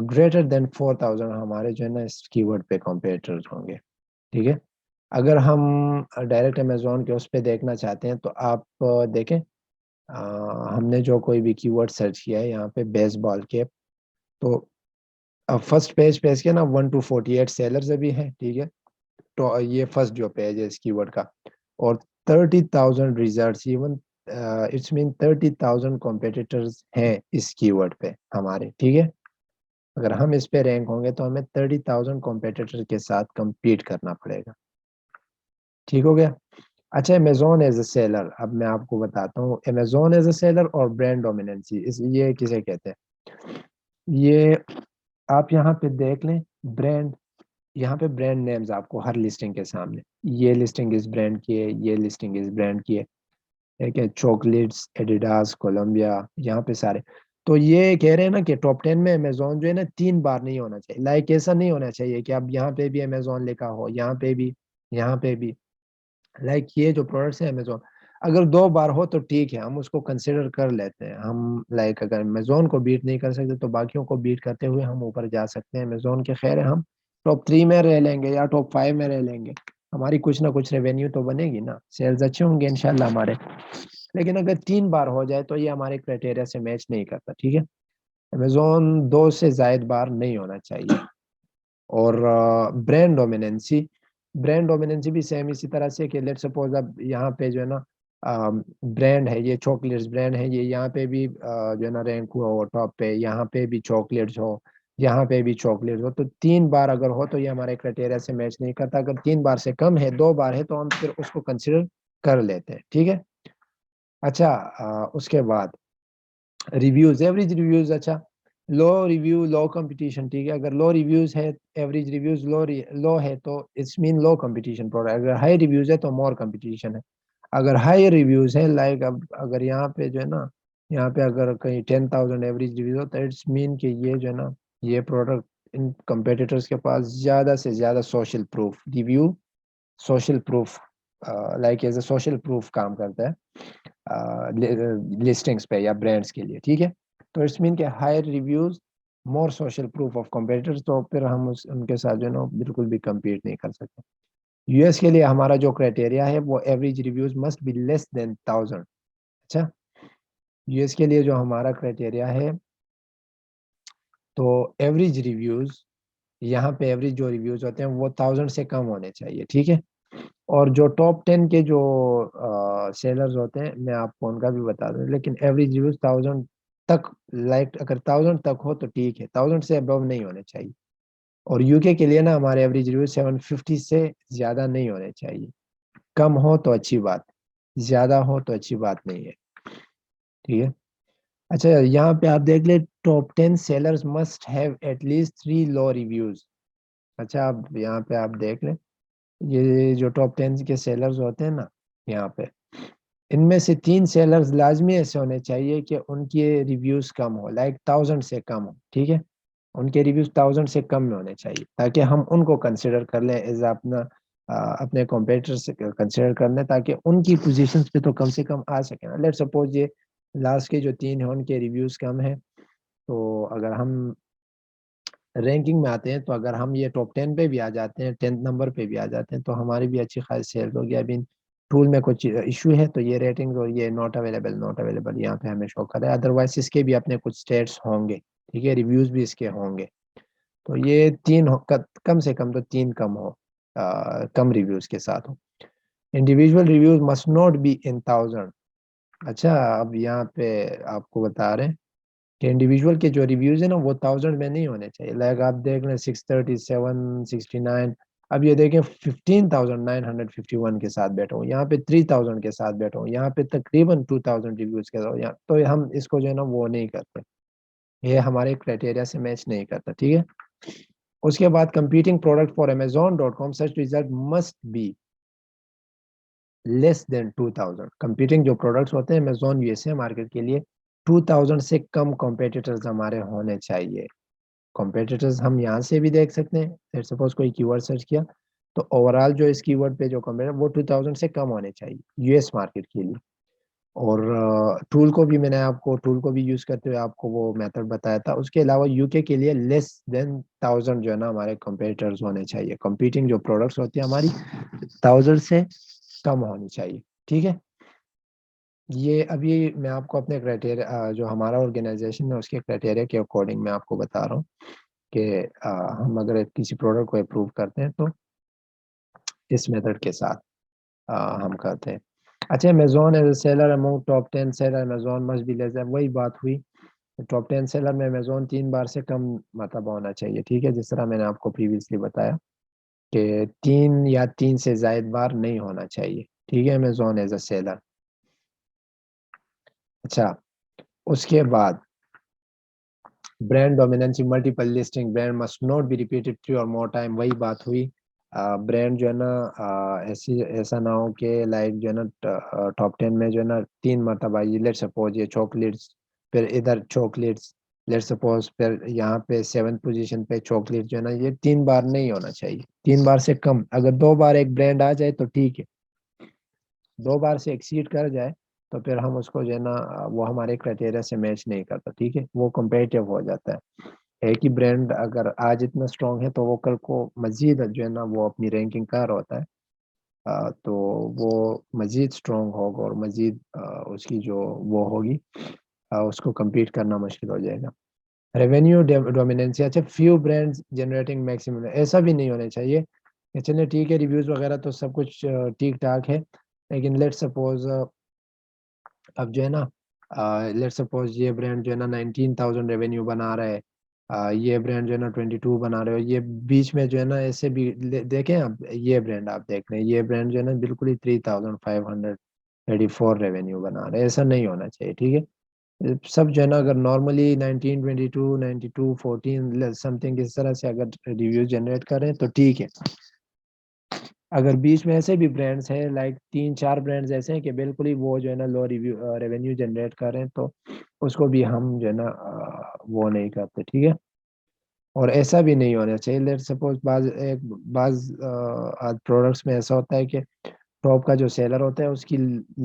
Speaker 1: ग्रेटर देन 4000 हमारे जो है ना इस कीवर्ड पे कॉम्पिटिटर्स होंगे, ठीक है। अगर हम डायरेक्ट अमेजोन के उस पे देखना चाहते हैं तो आप देखें, हमने जो कोई भी कीवर्ड सर्च किया है यहाँ पे बेसबॉल कैप, तो फर्स्ट पेज पे इसके ना 1 to 48 सेलर्स अभी हैं, ठीक है। तो ये फर्स्ट जो पेज है इस कीवर्ड का, और 30,000 results, even it's mean 30,000 competitors हैं इस कीवर्ड पे हमारे, ठीक है। अगर हम इस पे रैंक होंगे तो हमें 30,000 कॉम्पिटिटर के साथ compete करना पड़ेगा, ठीक हो गया। अच्छा, अमेजोन एज अ सेलर, अब मैं आपको बताता हूँ अमेजोन एज अ सेलर और ब्रांड डोमिनेंसी इस ये किसे कहते हैं। ये आप यहाँ पे देख लें, ब्रांड, यहाँ पे ब्रांड नेम्स आपको हर लिस्टिंग के सामने, ये लिस्टिंग इस ब्रांड की है, ये लिस्टिंग इस ब्रांड की है, ठीक है। चॉकलेट्स, एडिडास, कोलंबिया, यहाँ पे सारे। तो ये कह रहे हैं ना कि टॉप 10 में अमेजोन जो है ना 3 बार नहीं होना चाहिए। लाइक ऐसा नहीं होना चाहिए कि अब यहाँ पे भी अमेजोन लिखा हो, यहाँ पे भी, यहाँ पे भी। लाइक ये जो प्रोडक्ट्स है अमेजोन, अगर 2 बार हो तो ठीक है, हम उसको कंसिडर कर लेते हैं। हम लाइक अगर अमेजोन को बीट नहीं कर सकते तो बाकियों को बीट करते हुए हम ऊपर जा सकते हैं। अमेजोन के खैर है, हम टॉप 3 में रह लेंगे या टॉप 5 में रह लेंगे, हमारी कुछ ना कुछ रेवेन्यू तो बनेगी ना, सेल्स अच्छे होंगे इंशाल्लाह हमारे। लेकिन अगर 3 बार हो जाए तो ये हमारे क्राइटेरिया से मैच नहीं करता, ठीक है। अमेजोन 2 से जायद बार नहीं होना चाहिए। और ब्रांड डोमिनेंसी भी सेम इसी तरह से कि लेट्स सपोज अब यहाँ पे जो है ना ब्रांड है, ये चॉकलेट्स ब्रांड है, ये यहाँ पे भी जो है ना रैंक हुआ हो टॉप पे, यहाँ पे भी चॉकलेट्स हो, यहाँ पे भी चॉकलेट्स हो, तो 3 बार अगर हो तो ये हमारे क्राइटेरिया से मैच नहीं करता। अगर 3 बार से कम है, 2 बार है, तो हम फिर उसको कंसिडर कर लेते हैं, ठीक है। अच्छा, उसके बाद रिव्यूज, एवरेज रिव्यूज। अच्छा, लो रिव्यू लो कंपटीशन, ठीक है। अगर लो रिव्यूज है, एवरेज रिव्यूज लो है, तो it's mean low competition product. अगर हाई रिव्यूज है तो मोर कंपटीशन है। अगर हाई रिव्यूज है, लाइक अब अगर यहाँ पे जो है ना, यहाँ पे अगर कहीं 10,000 एवरेज रिव्यूज हो, तो इट्स मीन कि ये जो है ना, ये प्रोडक्ट इन कंपेटिटर्स के पास ज्यादा से ज्यादा social proof review, social proof, like as a social proof काम करता है लिस्टिंग्स पे या ब्रांड्स के लिए, ठीक है। तो इट्स मीन के higher reviews, more social proof of competitors, तो फिर हम उनके साथ जो है ना बिल्कुल भी compete नहीं कर सकते। यूएस के लिए हमारा जो क्राइटेरिया है वो average reviews must be less than 1000। अच्छा, यूएस के लिए जो हमारा क्राइटेरिया है, तो एवरेज रिव्यूज, यहाँ पे एवरेज जो रिव्यूज होते हैं वो 1000 से कम होने चाहिए, ठीक है। और जो टॉप 10 के जो सेलर्स होते हैं, मैं आपको उनका भी बता दूं, लेकिन एवरेज रिव्यूज 1000 तक, लाइक अगर 1000 तक हो तो ठीक है, 1000 से अबव नहीं होने चाहिए। और यूके के लिए ना हमारे एवरेज रिव्यूज 750 से ज्यादा नहीं होने चाहिए। कम हो तो अच्छी बात, ज्यादा हो तो अच्छी बात नहीं है, ठीक है। अच्छा, यहाँ पे आप देख ले, top 10 sellers must have at least 3 low reviews. अच्छा, अब यहाँ पे आप देख ले, ये जो टॉप 10 के सेलर्स होते हैं ना, यहाँ पे इनमें से 3 सेलर्स लाजमी ऐसे होने चाहिए कि उनके रिव्यूज कम हो, लाइक 1000 से कम हो, ठीक है। उनके रिव्यूज 1000 से कम में होने चाहिए, ताकि हम उनको कंसिडर कर लें एज अपना अपने कॉम्पिटिटर से कंसिडर कर लें, ताकि उनकी पोजीशन पे तो कम से कम आ सके ना। लेट सपोज ये लास्ट के जो 3 हैं उनके रिव्यूज कम है, तो अगर हम रैंकिंग में आते हैं, तो अगर हम ये टॉप 10 पे भी आ जाते हैं, 10th नंबर पे भी आ जाते हैं, तो हमारी भी अच्छी खासी सेल होगी। अभी टूल में कुछ इशू है, तो ये रेटिंग और ये नॉट अवेलेबल यहाँ पे हमें शो कर रहा है। अदरवाइज इसके भी अपने कुछ स्टेट्स होंगे, ठीक है, रिव्यूज भी इसके होंगे। तो ये कम से कम तो 3 कम हो, कम रिव्यूज के साथ हो। Individual reviews must not be in 1000। अच्छा, अब यहाँ पे आपको बता रहे हैं कि इंडिविजुअल के जो रिव्यूज है ना वो 1000 में नहीं होने चाहिए। लाइक आप देख लें 637, 69, अब ये देखें 15,951 के साथ बैठा हूँ, यहाँ पे 3000 के साथ बैठा हूँ, यहाँ पे तकरीबन 2000 रिव्यूज के साथ, यहाँ तो हम इसको जो है ना वो नहीं करते, ये हमारे क्राइटेरिया से मैच नहीं करता, ठीक है। उसके बाद competing product for Amazon.com such result must be less than 2000। Competing जो प्रोडक्ट्स होते हैं अमेजोन यूएसए मार्केट के लिए, 2000 से कम कॉम्पिटिटर्स हमारे होने चाहिए। कॉम्पिटिटर्स हम यहाँ से भी देख सकते हैं, लेट्स सपोज कोई कीवर्ड सर्च किया, तो ओवरऑल जो इस कीवर्ड पे जो कॉम्पिटिटर वो 2000 से कम होने चाहिए यूएस मार्केट के लिए। और टूल को भी यूज करते हुए आपको वो मेथड बताया था। उसके अलावा यूके के लिए लेस देन 1000 जो है ना हमारे कंपेटिटर्स होने चाहिए। कंपीटिंग जो प्रोडक्ट्स होती है हमारी 1000 से कम होनी चाहिए, ठीक है। ये अभी मैं आपको अपने क्राइटेरिया, जो हमारा ऑर्गेनाइजेशन है उसके क्राइटेरिया के अकॉर्डिंग मैं आपको बता रहा हूँ कि हम अगर किसी प्रोडक्ट को अप्रूव करते हैं तो इस मेथड के साथ हम करते हैं। अच्छा, Amazon as a seller among top 10 seller Amazon must be less, वही बात हुई। टॉप 10 सेलर में अमेजोन 3 बार से कम मतलब होना चाहिए, ठीक है, जिस तरह मैंने आपको प्रीवियसली बताया कि 3 या 3 से जायद बार नहीं होना चाहिए, ठीक है, अमेजोन एज अ सेलर। अच्छा, उसके बाद brand dominancy multiple listing, brand must not be repeated 3 और मोर टाइम, वही बात हुई। ब्रांड जो है ना ऐसी ऐसा ना हो कि लाइक जो है ना टॉप 10 में जो है ना 3 मरतबा, ये लेट सपोज ये चॉकलेट्स, फिर इधर चॉकलेट्स, लेट सपोज फिर यहाँ पे 7th पोजीशन पे चॉकलेट, जो है ना ये 3 बार नहीं होना चाहिए, 3 बार से कम। अगर 2 बार एक ब्रांड आ जाए तो ठीक है, 2 बार से एक्सीड कर जाए तो फिर हम उसको जो है ना वो हमारे क्राइटेरिया से मैच नहीं करता, ठीक है, वो कम्पेटिटिव हो जाता है। एक ही ब्रांड अगर आज इतना स्ट्रांग है तो वो कल को मजीद जो है ना वो अपनी रैंकिंग कर होता है, तो वो मजीद स्ट्रांग होगा और मजीद उसकी जो वो होगी, उसको compete करना मुश्किल हो जाएगा। रेवेन्यू डोमिनेंसी, अच्छा फ्यू ब्रांड्स जनरेटिंग मैक्सिमम, ऐसा भी नहीं होना चाहिए कि चलिए ठीक है रिव्यूज वगैरह तो सब कुछ ठीक ठाक है, लेकिन लेट्स सपोज अब जो है ना, लेट्स सपोज ये ब्रांड जो है ना 19,000 रेवेन्यू बना रहा है, ये ब्रांड जो है ना 22 बना रहे हो, ये बीच में जो है ना ऐसे भी देखें आप, ये ब्रांड आप देख रहे हैं, ये ब्रांड जो है ना बिल्कुल ही 3,534 रेवेन्यू बना रहे हैं, ऐसा नहीं होना चाहिए, ठीक है। सब जो है ना अगर नॉर्मली 19, 22, 92, 14 समथिंग इस तरह से अगर रिव्यू जनरेट करें तो ठीक है। अगर बीच में ऐसे भी ब्रांड्स हैं, लाइक 3-4 ब्रांड्स ऐसे हैं कि बिल्कुल ही वो जो है ना लो रिव्यू रेवेन्यू जनरेट कर रहे हैं, तो उसको भी हम जो है ना वो नहीं करते, ठीक है। और ऐसा भी नहीं होना चाहिए, लेट सपोज बाज आज प्रोडक्ट्स में ऐसा होता है कि टॉप का जो सेलर होता है उसकी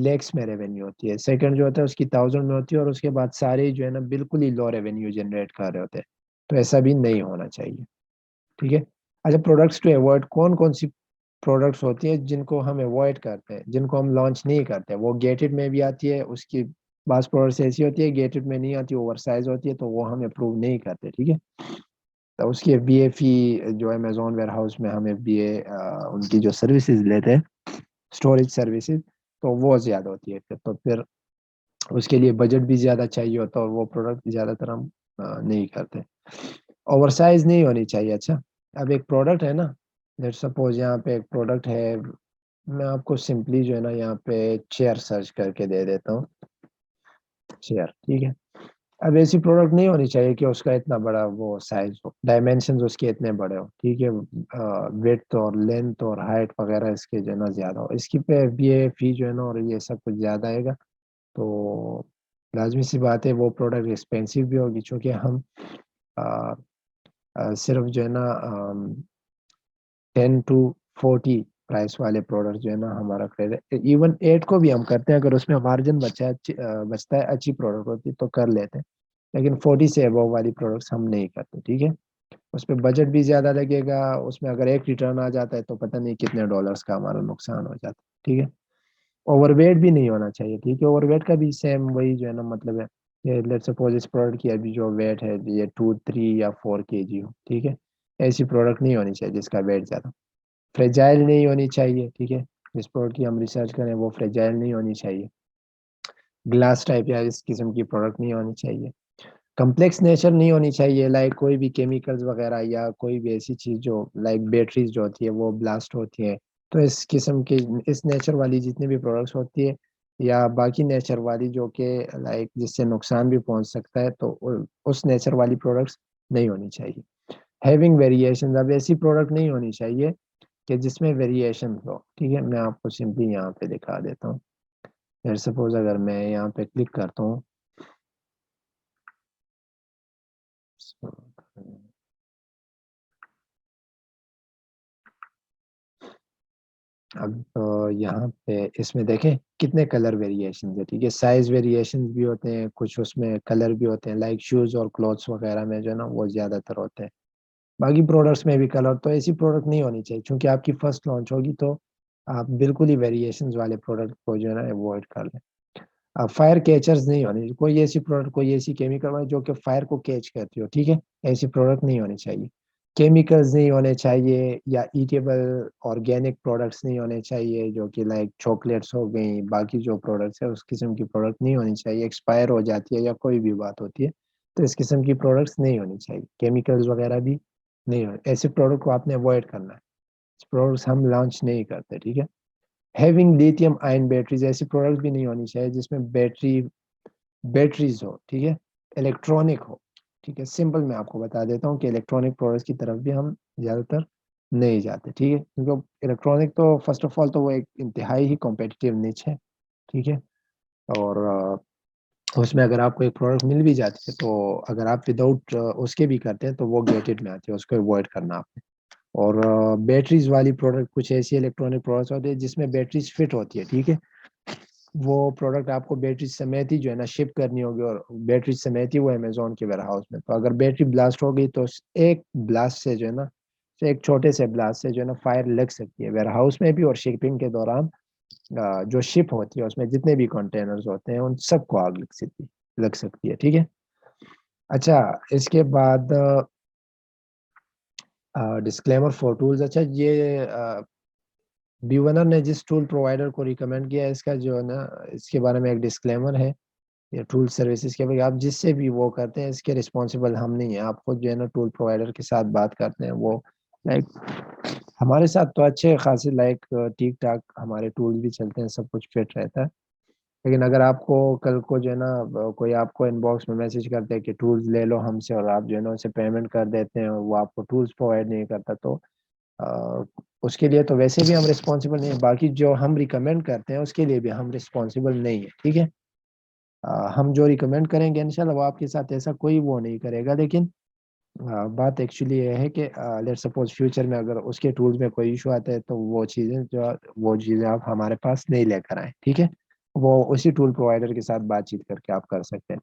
Speaker 1: लेक्स में रेवेन्यू होती है, सेकंड जो होता है उसकी 1000 में होती है, और उसके बाद सारे जो है ना बिल्कुल ही लो रेवेन्यू जनरेट कर रहे होते हैं, तो ऐसा भी नहीं होना चाहिए, ठीक है। अच्छा, प्रोडक्ट्स टू अवॉइड, कौन कौन सी प्रोडक्ट्स होती है जिनको हम अवॉइड करते हैं, जिनको हम लॉन्च नहीं करते, वो गेटेड में भी आती है, उसकी बास प्रोडक्ट्स ऐसी होती है गेटेड में नहीं आती, ओवर साइज होती है, तो वो हम अप्रूव नहीं करते, ठीक है। तो उसकी बीए फी जो अमेजोन वेयर हाउस में हमें बीए उनकी जो सर्विसेज लेते हैं, स्टोरेज सर्विसेज, तो वो ज़्यादा होती है फिर, तो फिर उसके लिए बजट भी ज़्यादा चाहिए होता है, और वो प्रोडक्ट ज़्यादातर हम नहीं करते। ओवर साइज नहीं होनी चाहिए। अच्छा, अब एक प्रोडक्ट है ना, लेट्स सपोज यहाँ पे एक प्रोडक्ट है, मैं आपको सिंपली जो है ना यहाँ पे चेयर सर्च करके दे देता हूँ, चेयर, ठीक है। अब ऐसी प्रोडक्ट नहीं होनी चाहिए कि उसका इतना बड़ा वो साइज हो, डायमेंशन उसके इतने बड़े हो, ठीक है, विड्थ और लेंथ और हाइट वगैरह इसके जो है ना ज़्यादा हो, इसकी पे ये फी जो है ना और ये सब कुछ ज़्यादा आएगा, तो लाजमी सी बात है वो प्रोडक्ट एक्सपेंसिव भी होगी, क्योंकि हम आ, सिर्फ जो है ना 10 to 40 प्राइस वाले प्रोडक्ट जो है ना हमारा क्रेडिट, इवन 8 को भी हम करते हैं अगर उसमें मार्जिन बचता है, अच्छी प्रोडक्ट होती है तो कर लेते हैं, लेकिन 40 से अबव वाली प्रोडक्ट्स हम नहीं करते, ठीक है। उस पर बजट भी ज़्यादा लगेगा, उसमें अगर एक रिटर्न आ जाता है तो पता नहीं कितने डॉलर्स का हमारा नुकसान हो जाता है, ठीक है। ओवरवेट भी नहीं होना चाहिए, ठीक है, ओवरवेट का भी सेम वही जो है ना मतलब है, ये लेट्स सपोज इस प्रोडक्ट की अभी जो वेट है ये 2, 3 या 4 kg हो, ठीक है। ऐसी प्रोडक्ट नहीं होनी चाहिए जिसका वेट ज़्यादा, फ्रेजाइल नहीं होनी चाहिए, ठीक है। जिस प्रोडक्ट की हम रिसर्च करें वो फ्रेजाइल नहीं होनी चाहिए, ग्लास टाइप या इस किस्म की प्रोडक्ट नहीं होनी चाहिए, कम्प्लेक्स नेचर नहीं होनी चाहिए, लाइक कोई भी केमिकल्स वगैरह या कोई भी ऐसी चीज़ जो लाइक बैटरीज जो होती है वो ब्लास्ट होती है, तो इस किस्म की, इस नेचर वाली जितनी भी प्रोडक्ट्स होती है, या बाकी नेचर वाली जो कि लाइक जिससे नुकसान भी पहुंच सकता है, तो उस नेचर वाली प्रोडक्ट्स नहीं होनी चाहिए। हैविंग वेरिएशन, अब ऐसी प्रोडक्ट नहीं होनी चाहिए कि जिसमें वेरिएशन हो, ठीक है, मैं आपको सिंपली यहाँ पे दिखा देता हूँ। सपोज अगर मैं यहाँ पे क्लिक करता हूँ, अब यहाँ पे इसमें देखें कितने कलर वेरिएशन है, ठीक है, साइज वेरिएशन भी होते हैं, कुछ उसमें कलर भी होते हैं, लाइक शूज और क्लॉथ्स वगैरह में जो है ना वो ज्यादातर होते हैं, बाकी प्रोडक्ट्स में भी कलर, तो ऐसी प्रोडक्ट नहीं होनी चाहिए, क्योंकि आपकी फर्स्ट लॉन्च होगी, तो आप बिल्कुल ही वेरिएशंस वाले प्रोडक्ट को जो है ना अवॉइड कर लें। अब फायर कैचर्स नहीं होनी, कोई ऐसी प्रोडक्ट, कोई ऐसी केमिकल वाली जो कि फायर को कैच करती हो, ठीक है, ऐसी प्रोडक्ट नहीं होनी चाहिए। केमिकल्स नहीं होने चाहिए, या ईटेबल ऑर्गेनिक प्रोडक्ट्स नहीं होने चाहिए, जो कि लाइक चॉकलेट्स हो गई, बाकी जो प्रोडक्ट्स है उस किस्म की प्रोडक्ट नहीं होनी चाहिए, एक्सपायर हो जाती है या कोई भी बात होती है, तो इस किस्म की प्रोडक्ट्स नहीं होनी चाहिए, केमिकल्स वगैरह भी नहीं हो, ऐसे प्रोडक्ट को आपने अवॉइड करना है, प्रोडक्ट्स हम लॉन्च नहीं करते, ठीक है। हैविंग लिथियम आयन बैटरीज, ऐसी प्रोडक्ट भी नहीं होनी चाहिए जिसमें बैटरीज हो, ठीक है, इलेक्ट्रॉनिक हो, ठीक है, सिंपल मैं आपको बता देता हूँ कि इलेक्ट्रॉनिक प्रोडक्ट्स की तरफ भी हम ज़्यादातर नहीं जाते, ठीक है, क्योंकि इलेक्ट्रॉनिक तो फर्स्ट ऑफ ऑल तो वो एक इंतहाई ही कॉम्पिटिटिव निच है, ठीक है। और उसमें अगर आपको एक प्रोडक्ट मिल भी जाती है, तो अगर आप विदाउट उसके भी करते हैं तो वो गेटेड में आती है, उसको अवॉइड करना आपने। और बैटरीज वाली प्रोडक्ट, कुछ ऐसी इलेक्ट्रॉनिक प्रोडक्ट्स होती है जिसमें बैटरीज फिट होती है, ठीक है, वो प्रोडक्ट आपको बैटरी समेत ही जो है ना शिप करनी होगी, और बैटरी समेत ही वो अमेजोन के वेयर हाउस में, तो अगर बैटरी ब्लास्ट हो गई तो एक ब्लास्ट से जो है ना, तो एक छोटे से ब्लास्ट से जो है ना फायर लग सकती है वेयर हाउस में भी, और शिपिंग के दौरान जो शिप होती है उसमें जितने भी कंटेनर्स होते हैं उन सबको आग लग सकती है, ठीक है। अच्छा, इसके बाद डिस्क्लेमर फॉर टूल्स। अच्छा, ये बीवनर ने जिस टूल प्रोवाइडर को रिकमेंड किया है, इसका जो है ना, इसके बारे में एक डिस्क्लेमर है। ये टूल सर्विसेज के भाई, आप जिससे भी वो करते हैं, इसके रिस्पॉन्सिबल हम नहीं है। आप खुद जो है ना टूल प्रोवाइडर के साथ बात करते हैं, वो लाइक हमारे साथ तो अच्छे खासे लाइक ठीक ठाक हमारे टूल्स भी चलते हैं, सब कुछ फिट रहता है। लेकिन अगर आपको कल को जो है ना कोई आपको इनबॉक्स में मैसेज करते हैं कि टूल्स ले लो हमसे, और आप जो है ना उसे पेमेंट कर देते हैं और वो आपको टूल्स प्रोवाइड नहीं करता, तो अ, उसके लिए तो वैसे भी हम रिस्पॉन्सिबल नहीं है। बाकी जो हम रिकमेंड करते हैं उसके लिए भी हम रिस्पॉन्सिबल नहीं है, ठीक है। हम जो रिकमेंड करेंगे इंशाल्लाह वो आपके साथ ऐसा कोई वो नहीं करेगा। लेकिन बात एक्चुअली ये है कि लेट सपोज फ्यूचर में अगर उसके टूल्स में कोई इशू आता है, तो वो चीज़ें आप हमारे पास नहीं लेकर आए, ठीक है। वो उसी टूल प्रोवाइडर के साथ बातचीत करके आप कर सकते हैं।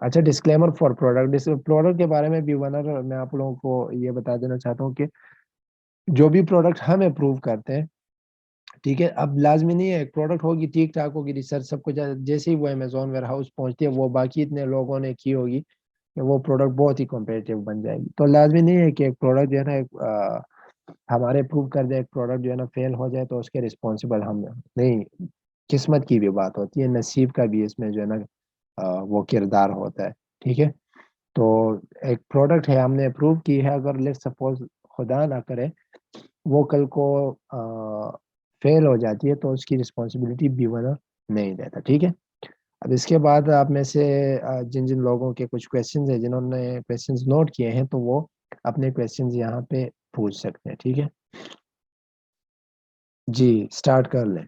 Speaker 1: अच्छा, डिस्क्लेमर फॉर प्रोडक्ट। प्रोडक्ट के बारे में भी वनर मैं आप लोगों को ये बता देना चाहता हूँ कि जो भी प्रोडक्ट हम अप्रूव करते हैं, ठीक है, अब लाजमी नहीं है एक प्रोडक्ट होगी ठीक ठाक होगी, रिसर्च सब कुछ जैसे ही वो अमेजोन वेयर हाउस पहुंचती है, वो बाकी इतने लोगों ने की होगी कि वो प्रोडक्ट बहुत ही कॉम्पिटिटिव बन जाएगी। तो लाजमी नहीं है कि एक प्रोडक्ट जो है ना हमारे अप्रूव कर दे, एक प्रोडक्ट जो है ना फेल हो जाए तो उसके रिस्पॉन्सिबल हम नहीं। किस्मत की भी बात होती है, नसीब का भी इसमें जो है ना वो किरदार होता है, ठीक है। तो एक प्रोडक्ट है, हमने अप्रूव की है, अगर लेट सपोज खुदा ना करे वो कल को फेल हो जाती है, तो उसकी रिस्पॉन्सिबिलिटी बी ओनर नहीं लेता, ठीक है। अब इसके बाद आप में से जिन जिन लोगों के कुछ क्वेश्चंस हैं, जिन्होंने क्वेश्चंस नोट किए हैं, तो वो अपने क्वेश्चंस यहाँ पे पूछ सकते हैं, ठीक है। जी, स्टार्ट कर लें।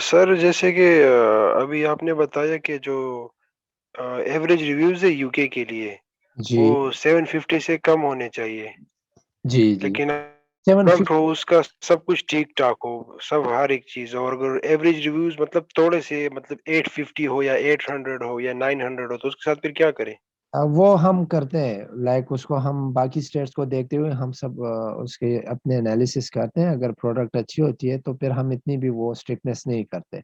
Speaker 2: सर जैसे कि अभी आपने बताया कि जो एवरेज रिव्यूज है यूके के लिए
Speaker 1: जी
Speaker 2: वो 750 से कम होने चाहिए।
Speaker 1: जी जी।
Speaker 2: लेकिन
Speaker 1: सेवन
Speaker 2: प्रोडक्ट हो
Speaker 1: फिफ्टी
Speaker 2: उसका सब कुछ ठीक ठाक हो, सब हर एक चीज, और अगर एवरेज रिव्यूज मतलब थोड़े से मतलब 850 हो या 800 हो या 900 हो तो उसके साथ फिर क्या करें?
Speaker 1: वो हम करते हैं, लाइक उसको हम बाकी स्टेट्स को देखते हुए हम सब उसके अपने एनालिसिस करते हैं। अगर प्रोडक्ट अच्छी होती है तो फिर हम इतनी भी वो स्ट्रिक्टनेस नहीं करते,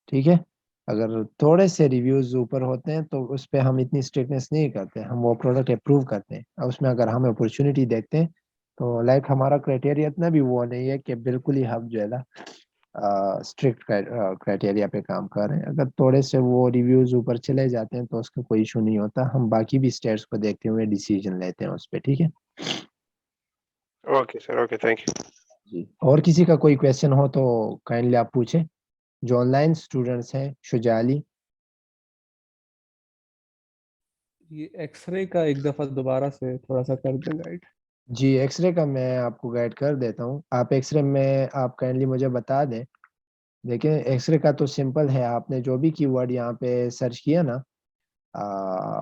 Speaker 1: ठीक है। अगर थोड़े से रिव्यूज ऊपर होते हैं तो उस पे हम इतनी स्ट्रिक्टनेस नहीं करते, हम वो प्रोडक्ट अप्रूव करते हैं। और उसमें अगर हम अपॉर्चुनिटी देखते हैं, तो लाइक हमारा क्राइटेरिया इतना भी वो नहीं है कि बिल्कुल ही हम जो है ना स्ट्रिक्ट क्राइटेरिया पे काम कर रहे हैं। अगर थोड़े से वो रिव्यूज ऊपर चले जाते हैं तो उसका कोई इशू नहीं होता, हम बाकी भी स्टेट्स को देखते हुए डिसीजन लेते हैं उस पर, ठीक है।
Speaker 2: Okay sir, okay, thank you.
Speaker 1: जी, और किसी का कोई क्वेश्चन हो तो काइंडली आप पूछें, जो ऑनलाइन स्टूडेंट्स हैं। शुजाली।
Speaker 3: ये एक्सरे का एक दफा दोबारा से थोड़ा सा कर दें गाइड।
Speaker 1: जी, एक्सरे का मैं आपको गाइड कर देता हूँ। आप एक्सरे में आप काइंडली मुझे बता दें। देखिए, एक्सरे का तो सिंपल है, आपने जो भी कीवर्ड यहाँ पे सर्च किया ना,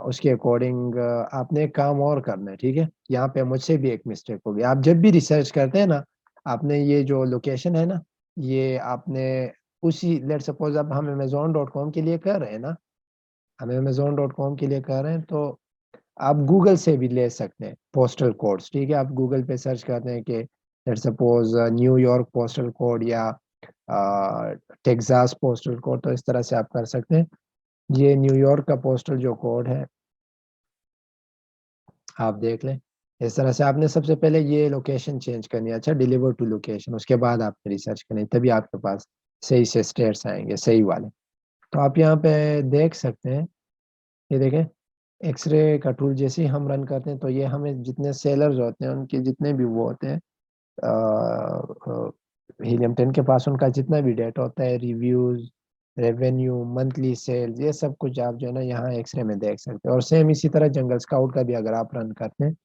Speaker 1: उसके अकॉर्डिंग आपने एक काम और करना है, ठीक है। यहाँ पे मुझसे भी एक मिस्टेक होगी। आप जब भी रिसर्च करते हैं ना, आपने ये जो लोकेशन है ना, ये आपने उसी लेट सपोज अब हम अमेजोन.com के लिए कर रहे हैं ना, हम अमेजोन.com के लिए कर रहे हैं, तो आप गूगल से भी ले सकते हैं पोस्टल कोड्स, ठीक है। आप गूगल पे सर्च करते हैं कि let suppose New York postal code या टेक्सास पोस्टल कोड, तो इस तरह से आप कर सकते हैं। ये न्यूयॉर्क का पोस्टल जो कोड है, आप देख लें। इस तरह से आपने सबसे पहले ये लोकेशन चेंज करनी है। अच्छा, डिलीवर टू लोकेशन, उसके बाद आपने रिसर्च करनी है, तभी आपके पास सही से स्टेट्स आएंगे, सही वाले। तो आप यहाँ पे देख सकते हैं, ये देखें, एक्सरे का टूल जैसे ही हम रन करते हैं, तो ये हमें जितने सेलर्स होते हैं उनके जितने भी वो होते हैं, हीलियम 10 के पास उनका जितना भी डेटा होता है, रिव्यूज, रेवेन्यू, मंथली सेल्स, ये सब कुछ आप जो है ना यहाँ एक्सरे में देख सकते हैं। और सेम इसी तरह जंगल स्काउट का भी अगर आप रन करते हैं,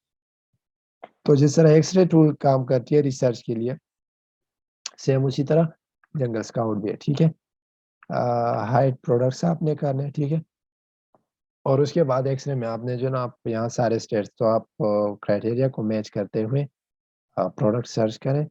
Speaker 1: तो जिस तरह एक्सरे टूल काम करती है रिसर्च के लिए, सेम उसी तरह जंगल स्काउट भी है, ठीक है। हाइट प्रोडक्ट्स आपने करने हैं, ठीक है। और उसके बाद एक्सरे में आपने जो ना, आप यहाँ सारे स्टेट्स, तो आप क्राइटेरिया को मैच करते हुए प्रोडक्ट सर्च करें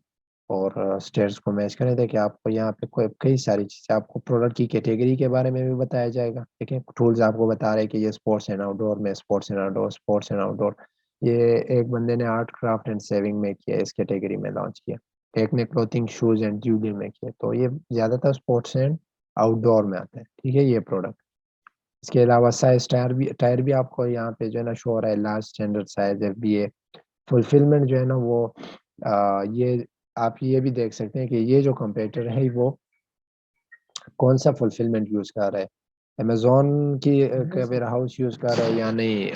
Speaker 1: और स्टेट्स को मैच करें। देखिए, आपको यहाँ पे कोई कई सारी चीज़ें, आपको प्रोडक्ट की कैटेगरी के बारे में भी बताया जाएगा। देखिए, टूल्स आपको बता रहे हैं कि ये स्पोर्ट्स एंड आउटडोर में, sports and outdoor, sports and outdoor, ये एक बंदे ने आर्ट क्राफ्ट एंड सेविंग में किया, इस कैटेगरी में लॉन्च किया। एक ने क्लोथिंग शूज एंड ज्वेलरी में किया। तो ये ज़्यादातर स्पोर्ट्स एंड आउटडोर में आता है, ठीक है, ये प्रोडक्ट। इसके अलावा साइज टायर भी आपको यहाँ पे जो है ना शो हो रहा है, large standard size FBA। Fulfilment जो है ना वो ये आप ये भी देख सकते हैं कि ये जो कंपेटिटर है वो कौन सा फुलफिलमेंट यूज़ कर रहा है, अमेजोन की का वेयर हाउस यूज़ कर रहा है या नहीं।